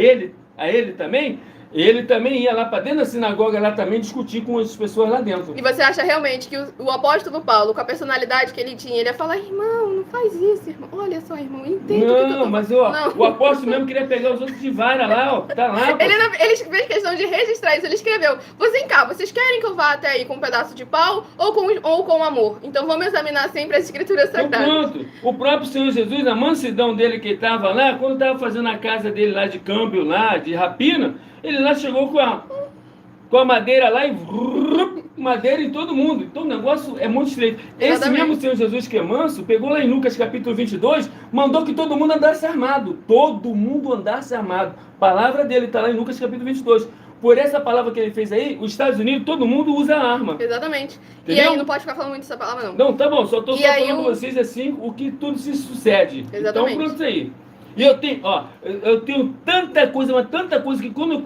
a ele também, ele também ia lá para dentro da sinagoga lá também discutir com as pessoas lá dentro. E você acha realmente que o apóstolo Paulo, com a personalidade que ele tinha, ele ia falar, irmão, não faz isso, irmão. Olha só, irmão, entende o que eu tô... Mas o apóstolo mesmo queria pegar os outros de vara lá, ó. Tá lá, ele fez questão de registrar isso, ele escreveu, vem cá, vocês querem que eu vá até aí com um pedaço de pau ou com amor? Então vamos examinar sempre as escrituras sagradas. Então pronto, o próprio Senhor Jesus, na mansidão dele que estava lá, quando estava fazendo a casa dele lá de câmbio, lá, de rapina, ele lá chegou com a madeira lá e madeira em todo mundo. Então o negócio é muito estreito. Exatamente. Esse mesmo Senhor Jesus que é manso, pegou lá em Lucas capítulo 22, mandou que todo mundo andasse armado. Todo mundo andasse armado. A palavra dele está lá em Lucas capítulo 22. Por essa palavra que ele fez aí, os Estados Unidos, todo mundo usa arma. Exatamente. Entendeu? E aí não pode ficar falando muito dessa palavra, não. Não, tá bom, só estou falando com vocês assim, o que tudo se sucede. Exatamente. Então pronto aí. E eu tenho tanta coisa, mas tanta coisa que quando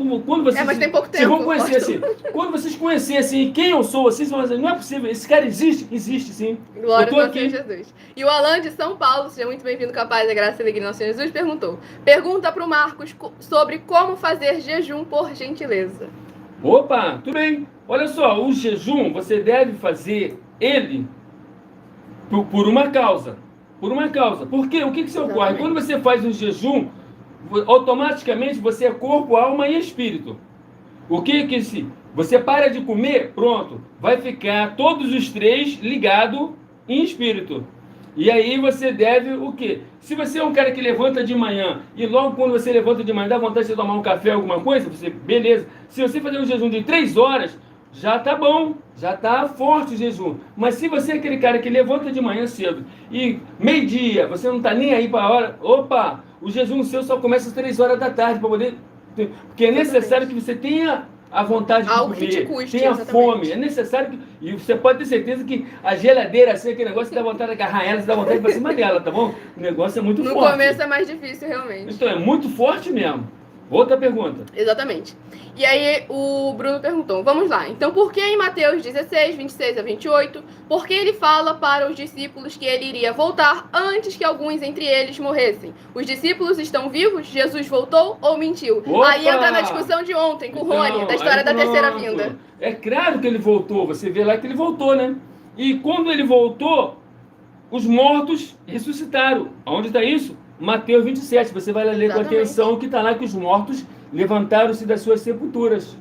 vocês mas tem pouco tempo, vocês vão conhecer assim, quando vocês conhecerem assim, quem eu sou, vocês vão dizer, não é possível, esse cara existe sim. Glória ao Senhor Jesus. E o Alan de São Paulo, seja muito bem-vindo, capaz da graça e alegria do nosso Senhor Jesus, pergunta para o Marcos sobre como fazer jejum, por gentileza. Opa, tudo bem. Olha só, o jejum, você deve fazer ele por uma causa. Por uma causa. Por quê? O que se ocorre? Quando você faz um jejum, automaticamente você é corpo, alma e espírito. O que se... Você para de comer, pronto. Vai ficar todos os três ligados em espírito. E aí você deve o quê? Se você é um cara que levanta de manhã e logo quando você levanta de manhã dá vontade de tomar um café, alguma coisa, você, beleza. Se você fazer um jejum de 3 horas, já tá bom, já tá forte o jejum. Mas se você é aquele cara que levanta de manhã cedo e meio-dia, você não tá nem aí para a hora, opa, o jejum seu só começa às 3 horas da tarde para poder... Porque é necessário que você tenha a vontade de algo comer, que te custe, tenha exatamente. fome. É necessário que... E você pode ter certeza que a geladeira, assim, aquele negócio, você dá vontade de agarrar ela, você dá vontade de ir pra cima dela, tá bom? O negócio é muito No forte. começo é mais difícil, realmente. Então, é muito forte mesmo. Outra pergunta. Exatamente. E aí o Bruno perguntou, vamos lá, então por que em Mateus 16, 26 a 28, por que ele fala para os discípulos que ele iria voltar antes que alguns entre eles morressem? Os discípulos estão vivos? Jesus voltou ou mentiu? Opa! Aí entra na discussão de ontem com o Rony, da história aí da terceira pronto. vinda. É claro que ele voltou, você vê lá que ele voltou, né? E quando ele voltou, os mortos ressuscitaram. Onde está isso? Mateus 27, você vai ler com Exatamente. atenção que está lá que os mortos levantaram-se das suas sepulturas.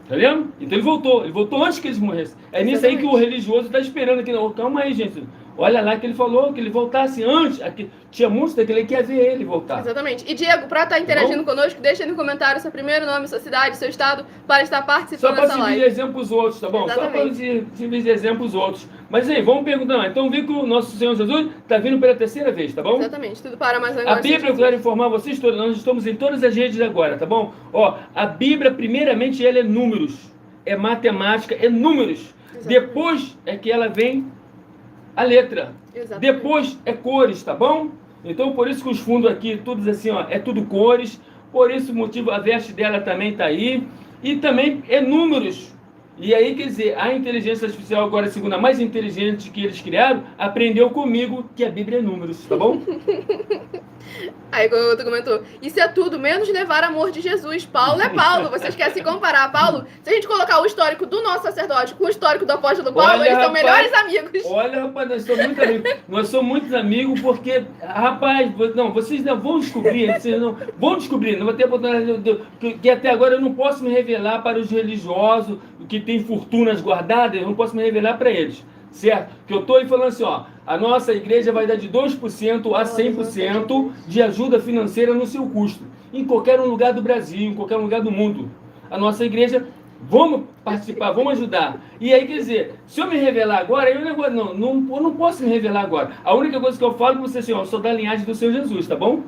Tá vendo? Então ele voltou antes que eles morressem. É nisso aí que o religioso está esperando aqui. Não, calma aí, gente. Olha lá que ele falou que ele voltasse antes. Aqui, tinha muitos daquele que ia ver ele voltar. Exatamente. E Diego, para estar interagindo conosco, deixa aí no comentário seu primeiro nome, sua cidade, seu estado, para estar Só participando para dessa servir de live. exemplo os outros, tá bom? Exatamente. Só para servir de exemplo os outros. Mas aí, vamos perguntar. Então, vê que o nosso Senhor Jesus está vindo pela terceira vez, tá bom? Exatamente. Tudo para mais um A negócio. Bíblia, eu quero informar vocês todos, nós estamos em todas as redes agora, tá bom? Ó, a Bíblia, primeiramente, ela é números, é matemática, é números. Exatamente. Depois é que ela vem a letra. Exatamente. Depois é cores, tá bom? Então, por isso que os fundos aqui, todos assim, ó, é tudo cores. Por isso o motivo, a veste dela também tá aí. E também é números. E aí, quer dizer, a inteligência artificial, agora a segunda mais inteligente que eles criaram, aprendeu comigo que a Bíblia é números, tá bom? Aí o outro comentou, isso é tudo, menos levar amor de Jesus. Paulo é Paulo, vocês querem se comparar. Paulo, se a gente colocar o histórico do nosso sacerdote com o histórico do apóstolo Paulo, Olha, eles são rapaz, melhores amigos. Olha, rapaz, nós somos muito amigos. Nós somos muitos amigos porque, rapaz, não, vocês não vão descobrir, vocês não vão descobrir, não vou ter oportunidade, que até agora eu não posso me revelar para os religiosos que têm fortunas guardadas, eu não posso me revelar para eles. Certo? Que eu estou aí falando assim, ó, a nossa igreja vai dar de 2% a 100% de ajuda financeira no seu custo, em qualquer lugar do Brasil, em qualquer lugar do mundo. A nossa igreja, vamos participar, vamos ajudar. E aí, quer dizer, se eu me revelar agora, eu não posso me revelar agora. A única coisa que eu falo com você assim, ó, eu sou da linhagem do Senhor Jesus, tá bom?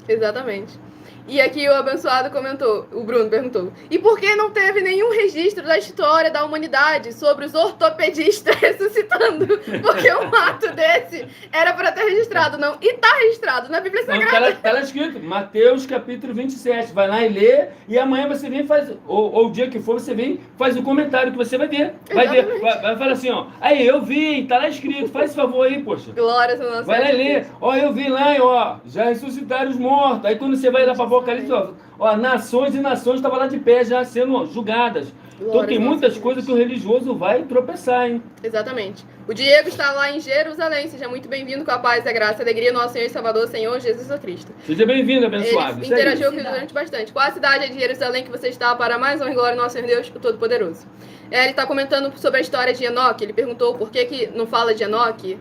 Exatamente. E aqui o abençoado comentou, o Bruno perguntou, e por que não teve nenhum registro da história da humanidade sobre os ortopedistas ressuscitando? Porque um ato desse era para ter registrado, não. E tá registrado na Bíblia Sagrada. Tá lá escrito, Mateus capítulo 27, vai lá e lê, e amanhã você vem e faz, ou o dia que for, você vem faz o comentário que você vai ver. Vai ver, vai falar assim, ó, aí eu vi, tá lá escrito, faz esse favor aí, poxa. Glórias ao nosso Vai lá e Deus. lê, ó, eu vi lá, ó, já ressuscitaram os mortos. Aí quando você vai lá para Apocalipse, ó, nações e nações estavam lá de pé já sendo julgadas. Então tem muitas coisas que o religioso vai tropeçar, hein? Exatamente. O Diego está lá em Jerusalém. Seja muito bem-vindo com a paz, a graça e a alegria, nosso Senhor e Salvador, Senhor Jesus Cristo. Seja bem-vindo, abençoado. Ele interagiu aqui durante bastante. Qual a cidade de Jerusalém que você está para mais honra e glória do nosso Senhor Deus, o Todo-Poderoso? Ele está comentando sobre a história de Enoque. Ele perguntou por que não fala de Enoque.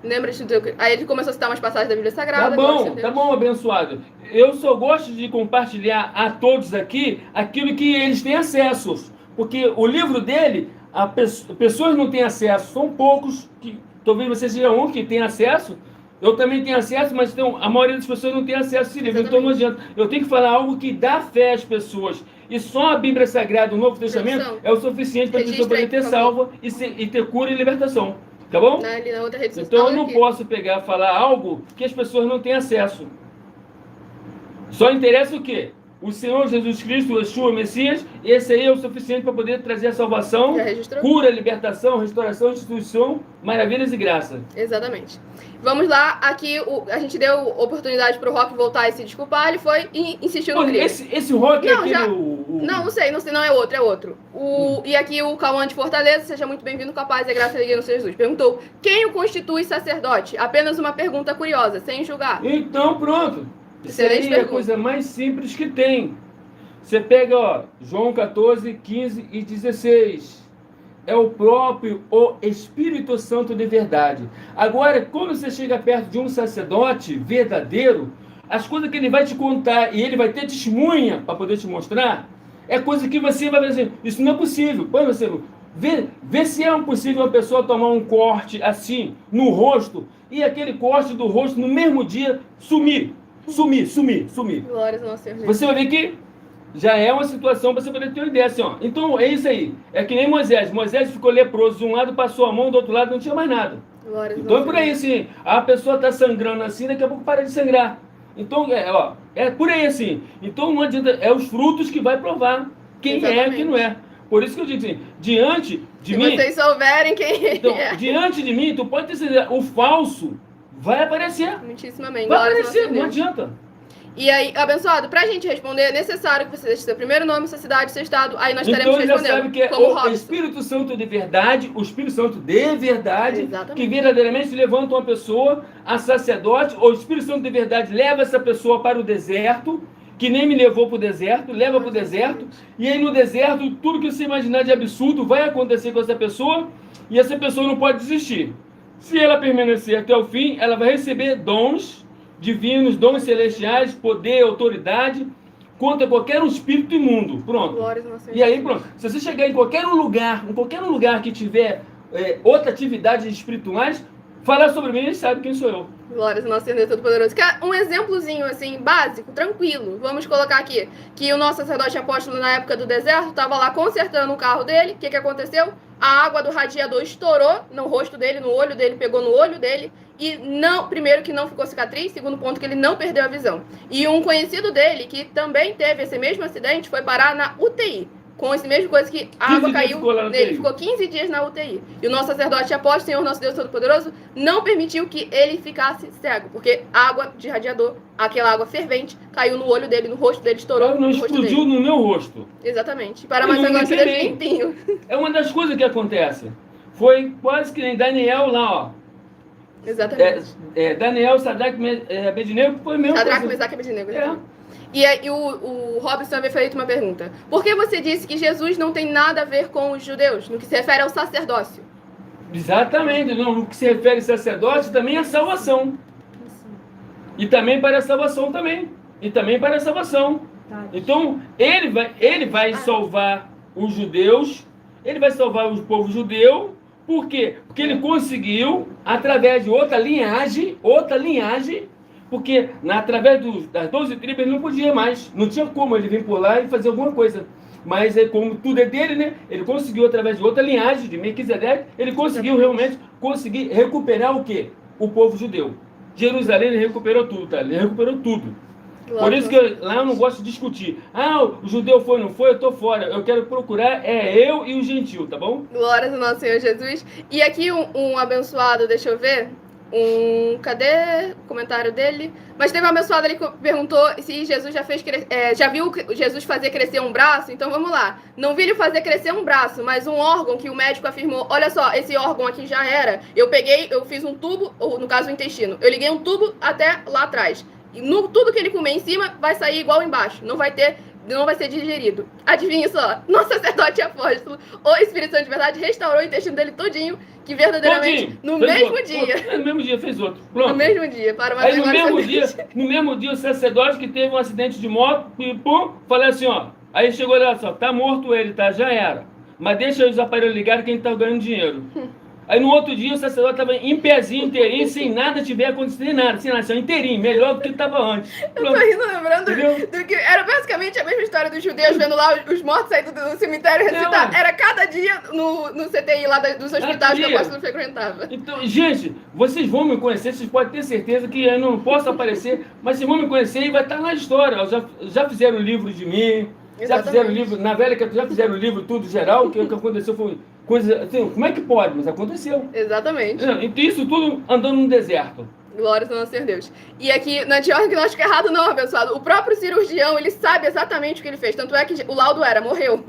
Lembra de tudo? Aí ele começou a citar umas passagens da Bíblia Sagrada. Tá bom, abençoado. Eu só gosto de compartilhar a todos aqui aquilo que eles têm acesso. Porque o livro dele, pessoas não têm acesso, são poucos, que talvez você seja um que tem acesso. Eu também tenho acesso, mas a maioria das pessoas não tem acesso a esse livro. Então não adianta. Eu tenho que falar algo que dá fé às pessoas. E só a Bíblia Sagrada, o Novo Testamento, é o suficiente para a pessoa poder ter salva e ter cura e libertação. Tá bom? Na outra rede social, então eu não posso pegar e falar algo que as pessoas não têm acesso. Só interessa o quê? O Senhor Jesus Cristo, o Yeshua, Messias, esse aí é o suficiente para poder trazer a salvação, cura, libertação, restauração, instituição, maravilhas e graça. Exatamente. Vamos lá, aqui a gente deu oportunidade para o Rock voltar e se desculpar, ele foi e insistiu no crime. Esse Rock não, aqui... já... Não sei, não é outro. E aqui o Cauã de Fortaleza, seja muito bem-vindo com a paz e a graça e a alegria no Senhor Jesus. Perguntou, quem o constitui sacerdote? Apenas uma pergunta curiosa, sem julgar. Então pronto. Isso aí é a coisa mais simples que tem. Você pega, ó, João 14, 15 e 16. É o próprio o Espírito Santo de verdade. Agora, quando você chega perto de um sacerdote verdadeiro, as coisas que ele vai te contar e ele vai ter testemunha para poder te mostrar, É coisa que você vai dizer, isso não é possível. Põe você, vê se é possível uma pessoa tomar um corte assim, no rosto, e aquele corte do rosto no mesmo dia sumir. Glórias ao nosso Senhor. Você vai ver que já é uma situação para você poder ter uma ideia assim, ó. Então é isso aí. É que nem Moisés. Moisés ficou leproso de um lado, passou a mão, do outro lado não tinha mais nada. Glórias ao Então é nosso por aí Senhor. assim. A pessoa está sangrando assim, daqui a pouco para de sangrar. Então, é por aí assim. Então não adianta, é os frutos que vai provar quem é Exatamente. e quem não é. Por isso que eu digo assim, diante de Se mim. vocês souberem quem Então, é. diante de mim, tu pode ter certeza, o falso vai aparecer. Muitíssimamente. Vai Glórias ao nosso aparecer, não Deus. adianta. E aí, abençoado, pra gente responder, é necessário que você deixe seu primeiro nome, sua cidade, seu estado. Aí nós estaremos Então ele já respondendo. sabe que é como o Robson. Espírito Santo de verdade, o Espírito Santo de verdade, Exatamente. que verdadeiramente levanta uma pessoa a sacerdote, ou o Espírito Santo de verdade leva essa pessoa para o deserto, que nem me levou para o deserto, leva para o deserto, e aí no deserto, tudo que você imaginar de absurdo vai acontecer com essa pessoa, e essa pessoa não pode desistir. Se ela permanecer até o fim, ela vai receber dons divinos, dons celestiais, poder, autoridade, contra qualquer espírito imundo. Pronto. Glórias ao nosso Senhor. E aí, pronto. Se você chegar em qualquer lugar que tiver outra atividade espirituais, falar sobre mim, ele sabe quem sou eu. Glórias ao nosso Senhor Todo-Poderoso. Um exemplozinho, assim, básico, tranquilo. Vamos colocar aqui que o nosso sacerdote apóstolo, na época do deserto, estava lá consertando o carro dele. O que aconteceu? A água do radiador estourou no rosto dele, no olho dele, pegou no olho dele. E não, primeiro que não ficou cicatriz, segundo ponto que ele não perdeu a visão. E um conhecido dele, que também teve esse mesmo acidente, foi parar na UTI. Com esse mesmo coisa que a água caiu nele. Ficou 15 dias na UTI. E o nosso sacerdote apóstolo, Senhor nosso Deus Todo-Poderoso, não permitiu que ele ficasse cego. Porque a água de radiador, aquela água fervente, caiu no olho dele, no rosto dele, estourou Não no rosto explodiu dele. no meu rosto. Exatamente. Para mais agora ser limpinho. É uma das coisas que acontece. Foi quase que nem Daniel lá, ó. Exatamente. Daniel, Sadraque, Abednego, foi mesmo. Sadraque, Mesaque e Abednego. E aí o Robson havia feito uma pergunta. Por que você disse que Jesus não tem nada a ver com os judeus, no que se refere ao sacerdócio? Exatamente. No que se refere ao sacerdócio, também é salvação. E também para a salvação também. E também para a salvação. Então, ele vai salvar os judeus, ele vai salvar o povo judeu. Por quê? Porque ele conseguiu, através de outra linhagem, porque através das 12 tribos ele não podia mais, não tinha como ele vir por lá e fazer alguma coisa. Mas como tudo é dele, né? Ele conseguiu, através de outra linhagem, de Melquisedeque, ele conseguiu realmente recuperar o quê? O povo judeu. Jerusalém ele recuperou tudo, tá? Ele recuperou tudo. Por isso que lá eu não gosto de discutir. O judeu foi, não foi, eu tô fora. Eu quero procurar, eu e o gentil, tá bom? Glórias ao nosso Senhor Jesus. E aqui um abençoado, deixa eu ver. Cadê o comentário dele? Mas teve um abençoado ali que perguntou se Jesus já viu Jesus fazer crescer um braço. Então vamos lá. Não vi ele fazer crescer um braço, mas um órgão que o médico afirmou: olha só, esse órgão aqui já era. Eu fiz um tubo, ou no caso o intestino. Eu liguei um tubo até lá atrás. E tudo que ele comer em cima vai sair igual embaixo. Não vai ser digerido. Adivinha só, nosso sacerdote apóstolo, o Espírito Santo de verdade, restaurou o intestino dele todinho, que verdadeiramente, no mesmo dia. No mesmo dia fez outro. Pronto. No mesmo dia, para uma Aí no mesmo dia o sacerdote que teve um acidente de moto, falei assim, ó. Aí chegou lá, só, tá morto ele, tá? Já era. Mas deixa os aparelhos ligados que a gente tá ganhando dinheiro. Aí no outro dia o sacerdote estava em pezinho, inteirinho, sem nada tiver acontecido, nada, sem nada, inteirinho, melhor do que estava antes. Eu tô rindo lembrando do que era basicamente a mesma história dos judeus vendo lá os mortos saindo do cemitério ressuscitar. Era cada dia no CTI lá dos hospitais que o apóstolo frequentava. Então, gente, vocês vão me conhecer, vocês podem ter certeza que eu não posso aparecer, mas vocês vão me conhecer e vai estar na história. Já fizeram um livro de mim, já fizeram um livro, na velha já fizeram um livro tudo geral, que o que aconteceu foi coisa assim, como é que pode? Mas aconteceu. Exatamente. Então isso tudo andando no deserto. Glórias ao nosso Senhor Deus. E aqui, não é diagnóstico errado não, abençoado. O próprio cirurgião, ele sabe exatamente o que ele fez. Tanto é que o laudo morreu.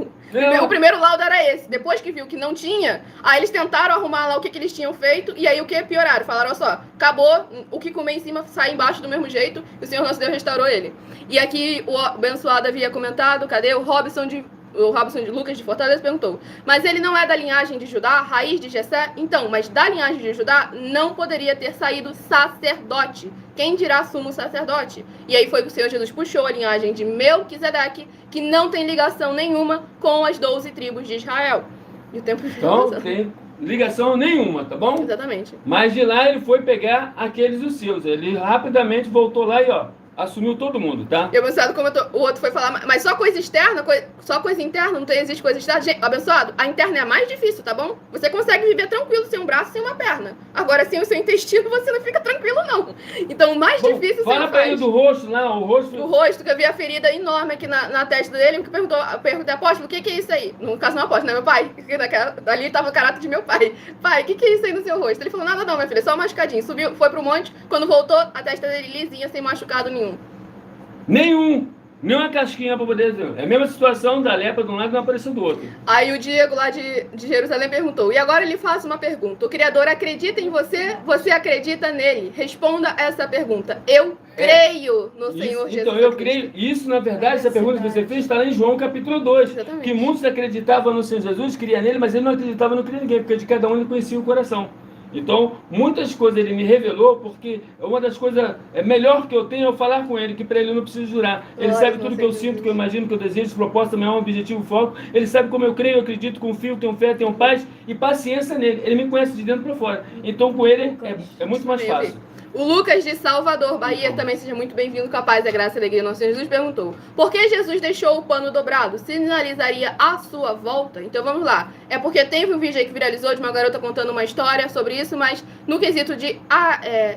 O primeiro laudo era esse. Depois que viu que não tinha, aí eles tentaram arrumar lá o que eles tinham feito, e aí o que pioraram? Falaram, olha só, acabou, o que comer em cima sai embaixo do mesmo jeito, e o Senhor nosso Deus restaurou ele. E aqui o abençoado havia comentado, cadê? O Robson de o Robson de Lucas de Fortaleza perguntou, mas ele não é da linhagem de Judá, raiz de Jessé? Então, mas da linhagem de Judá não poderia ter saído sacerdote. Quem dirá sumo sacerdote? E aí foi que o Senhor Jesus puxou a linhagem de Melquisedeque, que não tem ligação nenhuma com as 12 tribos de Israel. E o tempo então, tem ligação nenhuma, tá bom? Exatamente. Mas de lá ele foi pegar aqueles os seus. Ele rapidamente voltou lá e, ó, assumiu todo mundo, tá? E abençoado, como o outro foi falar, mas só coisa externa, só coisa interna, não existe coisa externa. Gente, abençoado, a interna é a mais difícil, tá bom? Você consegue viver tranquilo sem um braço, sem uma perna. Agora, sem o seu intestino, você não fica tranquilo, não. Então, o mais difícil você fala pra ele do rosto, não, o rosto... O rosto, que eu vi a ferida enorme aqui na testa dele, que perguntei, apóstolo, o que é isso aí? No caso, não apóstolo, né, meu pai? Ali tava o caráter de meu pai. Pai, o que é isso aí no seu rosto? Ele falou, nada não, minha filha, só um machucadinho. Subiu, foi pro monte, quando voltou, a testa dele lisinha, sem machucado nenhum. Nenhuma casquinha pra poder dizer. É a mesma situação da lepra de um lado e não apareceu do outro. Aí o Diego lá de Jerusalém perguntou, e agora ele faz uma pergunta, o Criador acredita em você? Você acredita nele? Responda essa pergunta. Eu creio no Senhor Jesus. Então, eu creio. Isso, na verdade, essa pergunta que você fez está lá em João capítulo 2. Exatamente. Que muitos acreditavam no Senhor Jesus, cria nele, mas ele não acreditava no ninguém, porque de cada um ele conhecia o coração. Então, muitas coisas ele me revelou, porque uma das coisas melhor que eu tenho é eu falar com ele, que para ele eu não preciso jurar. Ele sabe tudo que eu sinto, que eu imagino, que eu desejo, propósito, meu objetivo, foco. Ele sabe como eu creio, eu acredito, confio, tenho fé, tenho paz e paciência nele. Ele me conhece de dentro para fora. Então, com ele é muito mais fácil. O Lucas de Salvador, Bahia, também seja muito bem-vindo, com a paz, a graça e a alegria do nosso Senhor Jesus, perguntou, por que Jesus deixou o pano dobrado? Sinalizaria a sua volta? Então vamos lá. É porque teve um vídeo aí que viralizou de uma garota contando uma história sobre isso, mas no quesito de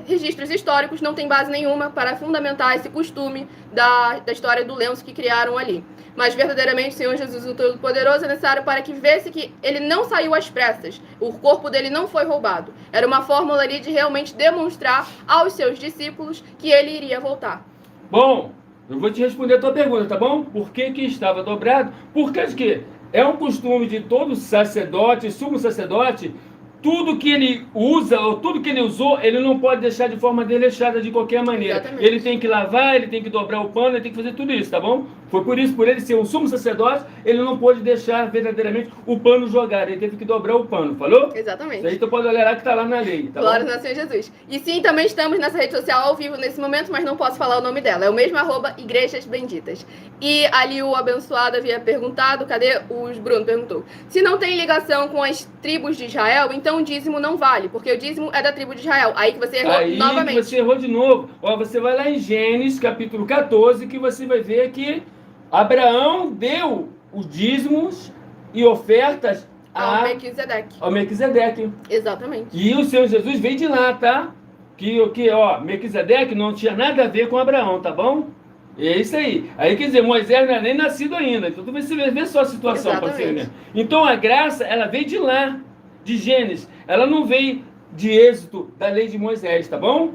registros históricos não tem base nenhuma para fundamentar esse costume da história do lenço que criaram ali. Mas verdadeiramente o Senhor Jesus, o Todo-Poderoso, é necessário para que vesse que ele não saiu às pressas. O corpo dele não foi roubado. Era uma fórmula ali de realmente demonstrar aos seus discípulos que ele iria voltar. Bom, eu vou te responder a tua pergunta, tá bom? Por que estava dobrado? Porque de quê? É um costume de todo sacerdote, sumo sacerdote, tudo que ele usa, ou tudo que ele usou, ele não pode deixar de forma desleixada de qualquer maneira. Exatamente. Ele tem que lavar, ele tem que dobrar o pano, ele tem que fazer tudo isso, tá bom? Foi por isso, por ele ser um sumo sacerdote, ele não pôde deixar verdadeiramente o pano jogado, ele teve que dobrar o pano, falou? Exatamente. Isso aí tu pode olhar lá que tá lá na lei, tá Glória ao Senhor Jesus. E sim, também estamos nessa rede social ao vivo nesse momento, mas não posso falar o nome dela. É o mesmo @Igrejas Benditas. E ali o abençoado havia perguntado, cadê os Bruno perguntou, se não tem ligação com as tribos de Israel, então o dízimo não vale, porque o dízimo é da tribo de Israel. Aí que você errou novamente. Aí você errou de novo. Ó, você vai lá em Gênesis, capítulo 14, que você vai ver que Abraão deu os dízimos e ofertas ao Melquisedeque. Ao Melquisedeque. Exatamente. E o Senhor Jesus veio de lá, tá? Ó, Melquisedeque não tinha nada a ver com Abraão, tá bom? É isso aí. Aí, quer dizer, Moisés não é nem nascido ainda. Então, tu vai ver só a situação. Né? Então, a graça, ela veio de lá, de Gênesis. Ela não veio de êxito da lei de Moisés, tá bom?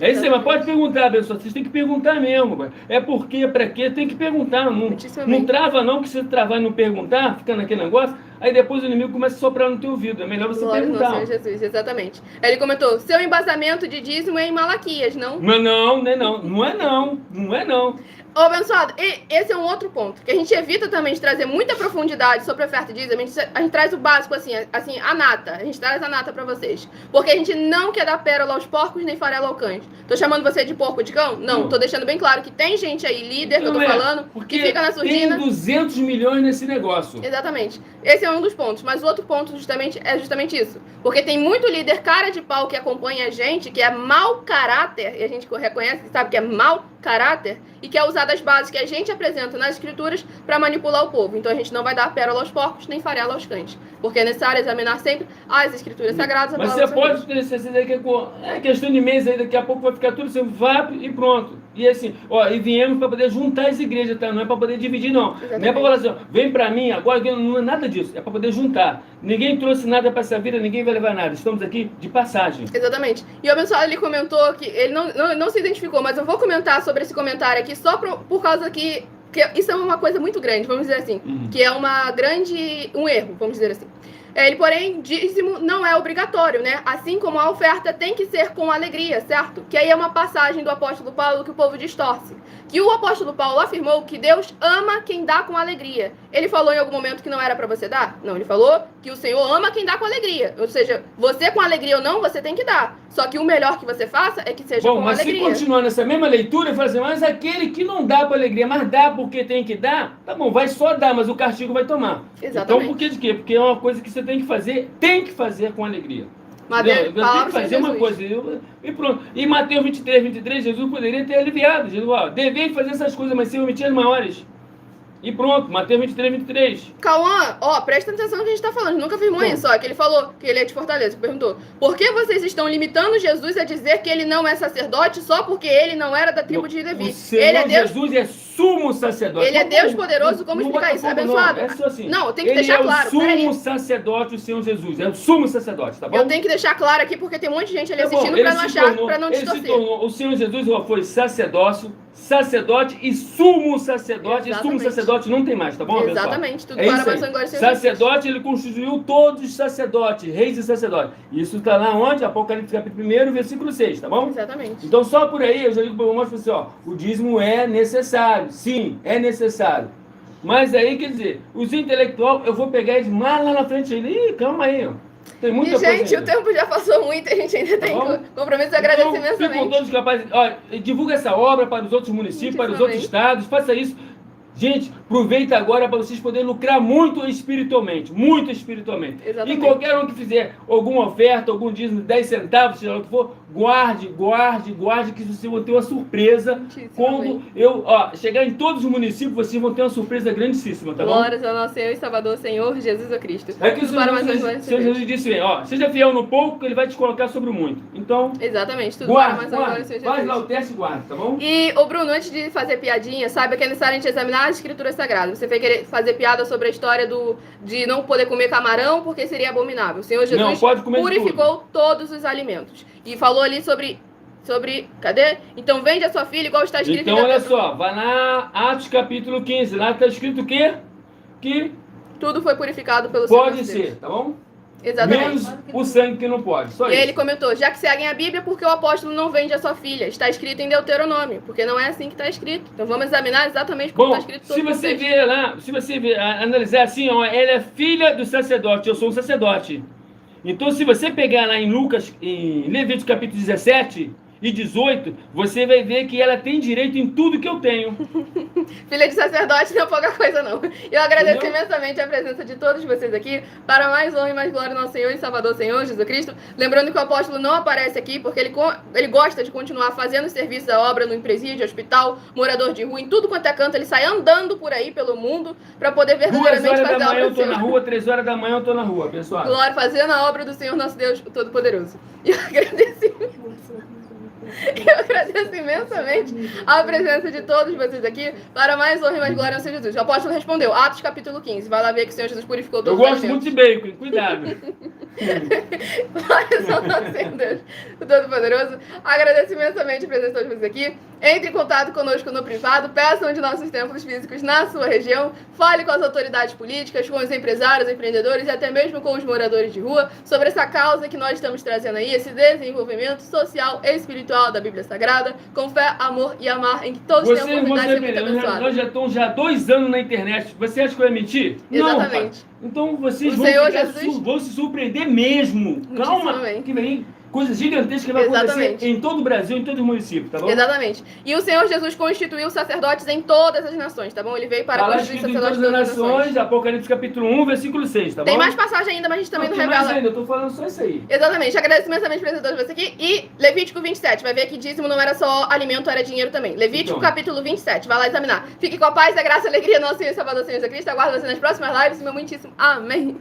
É isso aí, mas pode perguntar, pessoal. Vocês têm que perguntar mesmo. É por quê, pra quê? Tem que perguntar. Não trava não, que se travar e não perguntar, fica naquele negócio, aí depois o inimigo começa a soprar no teu ouvido. É melhor você perguntar. Glória ao Senhor Jesus, exatamente. Aí ele comentou, seu embasamento de dízimo é em Malaquias, não? Não é não. Ô, abençoado, esse é um outro ponto, que a gente evita também de trazer muita profundidade sobre a oferta de dízimo. A gente traz o básico, assim, a nata. A gente traz a nata pra vocês. Porque a gente não quer dar pérola aos porcos, nem farelo ao cães. Tô chamando você de porco de cão? Não, tô deixando bem claro que tem gente aí, líder, que eu tô falando, que fica na surdina. Tem 200 milhões nesse negócio. Exatamente. Esse é um dos pontos. Mas o outro ponto é justamente isso. Porque tem muito líder cara de pau que acompanha a gente, que é mau caráter, e a gente reconhece, sabe que é mau caráter, e quer usar das bases que a gente apresenta nas escrituras para manipular o povo. Então a gente não vai dar pérola aos porcos, nem farelo aos cães. Porque é necessário examinar sempre as escrituras sagradas. Mas você pode ter certeza que é questão de mês aí, daqui a pouco vai ficar tudo assim, vapo e pronto. E assim, ó, e viemos para poder juntar as igrejas, tá? Não é para poder dividir, não. Exatamente. Não é para falar assim, ó, vem para mim agora, não é nada disso. É para poder juntar. Ninguém trouxe nada para essa vida, ninguém vai levar nada. Estamos aqui de passagem. Exatamente. E o abençoado, ele comentou que ele não se identificou, mas eu vou comentar sobre esse comentário aqui só por causa que isso é uma coisa muito grande, vamos dizer assim. Que é um erro, vamos dizer assim. Ele, porém, dízimo não é obrigatório, né? Assim como a oferta tem que ser com alegria, certo? Que aí é uma passagem do apóstolo Paulo que o povo distorce. Que o apóstolo Paulo afirmou que Deus ama quem dá com alegria. Ele falou em algum momento que não era para você dar? Não, ele falou que o Senhor ama quem dá com alegria. Ou seja, você com alegria ou não, você tem que dar. Só que o melhor que você faça é que seja com alegria. Bom, mas se continuar nessa mesma leitura, ele fala assim, mas aquele que não dá com alegria, mas dá porque tem que dar, tá bom, vai só dar, mas o castigo vai tomar. Exatamente. Então, por que de quê? Porque é uma coisa que você tem que fazer com alegria. Mas eu tenho que fazer uma coisa. E pronto. E Mateus 23, Jesus poderia ter aliviado. Jesus, ó, devei fazer essas coisas, mas sem omitir as maiores. E pronto, Mateus 23. Cauã, ó, presta atenção no que a gente tá falando. Nunca afirmou isso, ó. Que ele falou que ele é de Fortaleza. Perguntou, por que vocês estão limitando Jesus a dizer que ele não é sacerdote só porque ele não era da tribo de Levi? O Senhor ele é Deus... Jesus é sumo sacerdote. Ele é Deus poderoso, como explicar isso? Abençoado? Não, é só assim. Não, tem que deixar claro. Ele é o sumo sacerdote, o Senhor Jesus. É o sumo sacerdote, tá bom? Eu tenho que deixar claro aqui porque tem um monte de gente ali assistindo pra não achar, pra não distorcer. O Senhor Jesus foi sacerdote e sumo sacerdote. Exatamente. E sumo sacerdote não tem mais, tá bom? Exatamente, tudo é para a maçã glória. Sacerdote, ele constituiu todos os sacerdotes, reis e sacerdotes. Isso está lá onde? Apocalipse capítulo 1, versículo 6, tá bom? Exatamente. Então só por aí eu já digo para o mostro assim, ó, o dízimo é necessário, sim, é necessário. Mas aí, quer dizer, os intelectuais, eu vou pegar eles mais lá na frente. Ih, calma aí, ó. Tem muita coisa gente, o tempo já passou muito, a gente ainda tem compromisso de agradecer imensamente. Ficam todos capazes. Ó, divulga essa obra para os outros municípios, para os outros estados, faça isso. Gente, aproveita agora para vocês poderem lucrar muito espiritualmente. Muito espiritualmente. Exatamente. E qualquer um que fizer alguma oferta, algum dízimo de 10 centavos, seja lá o que for, guarde, que vocês vão ter uma surpresa. Quando eu chegar em todos os municípios, vocês vão ter uma surpresa grandíssima, tá bom? Glórias ao nosso Senhor e Salvador, Senhor Jesus Cristo. É que o Senhor Jesus disse bem, ó, seja fiel no pouco, que ele vai te colocar sobre o muito. Então, exatamente, tudo guarde, para mais Senhor Jesus. Faz lá o teste e guarda, tá bom? E, ô Bruno, antes de fazer piadinha, saiba que é necessário a gente examinar as escrituras sagradas. Você vai querer fazer piada sobre a história de não poder comer camarão porque seria abominável. O Senhor Jesus purificou todos os alimentos. E falou ali sobre... Cadê? Então vende a sua filha, igual está escrito. Então olha só, vai lá, Atos capítulo 15. Lá está escrito o quê? Que tudo foi purificado pelo Senhor. Pode ser, tá bom? Exatamente. Menos o sangue que não pode. Só e isso. ele comentou, já que seguem a Bíblia, porque o apóstolo não vende a sua filha? Está escrito em Deuteronômio, porque não é assim que está escrito. Então vamos examinar exatamente como está escrito. Se você ver lá, analisar assim, ó, ela é filha do sacerdote, eu sou um sacerdote. Então se você pegar lá em Levítico capítulo 17 e 18, você vai ver que ela tem direito em tudo que eu tenho. Filha de sacerdote não é pouca coisa, não. Eu agradeço imensamente a presença de todos vocês aqui para mais honra e mais glória ao nosso Senhor e Salvador, Senhor Jesus Cristo. Lembrando que o apóstolo não aparece aqui porque ele gosta de continuar fazendo serviço da obra no presídio, hospital, morador de rua, em tudo quanto é canto. Ele sai andando por aí pelo mundo para poder verdadeiramente fazer a obra do Senhor. 2 horas da manhã eu tô na rua, 3 horas da manhã eu tô na rua, pessoal. Glória, fazendo a obra do Senhor nosso Deus Todo-Poderoso. E eu agradeço imensamente a presença de todos vocês aqui para mais honra e mais glória ao Senhor Jesus. O apóstolo respondeu, Atos capítulo 15. Vai lá ver que o Senhor Jesus purificou todos os alimentos. Eu gosto muito de bacon, cuidado. Glórias ao nosso Senhor Deus, o Todo-Poderoso. Agradeço imensamente a presença de todos vocês aqui. Entre em contato conosco no privado, peçam de nossos templos físicos na sua região, fale com as autoridades políticas, com os empresários, empreendedores e até mesmo com os moradores de rua sobre essa causa que nós estamos trazendo aí, esse desenvolvimento social e espiritual da Bíblia Sagrada, com fé, amor e amar, em que todos tenham a oportunidade de ser muito abençoados. Nós já estamos 2 anos na internet. Você acha que eu ia mentir? Exatamente. Não, então vocês vão se surpreender mesmo. Calma, que vem coisas gigantescas que vai acontecer em todo o Brasil, em todo o município, tá bom? Exatamente. E o Senhor Jesus constituiu sacerdotes em todas as nações, tá bom? Ele veio para constituir sacerdotes em todas as nações. Apocalipse capítulo 1, versículo 6, tá bom? Tem mais passagem ainda, mas a gente também não revela. Mais ainda, eu tô falando só isso aí. Exatamente. Agradeço imensamente a presença de vocês aqui. E Levítico 27, vai ver que dízimo não era só alimento, era dinheiro também. Levítico capítulo 27, vai lá examinar. Fique com a paz, a graça e a alegria do nosso Senhor e Salvador, Senhor Jesus Cristo. Aguardo você nas próximas lives. Meu muitíssimo amém.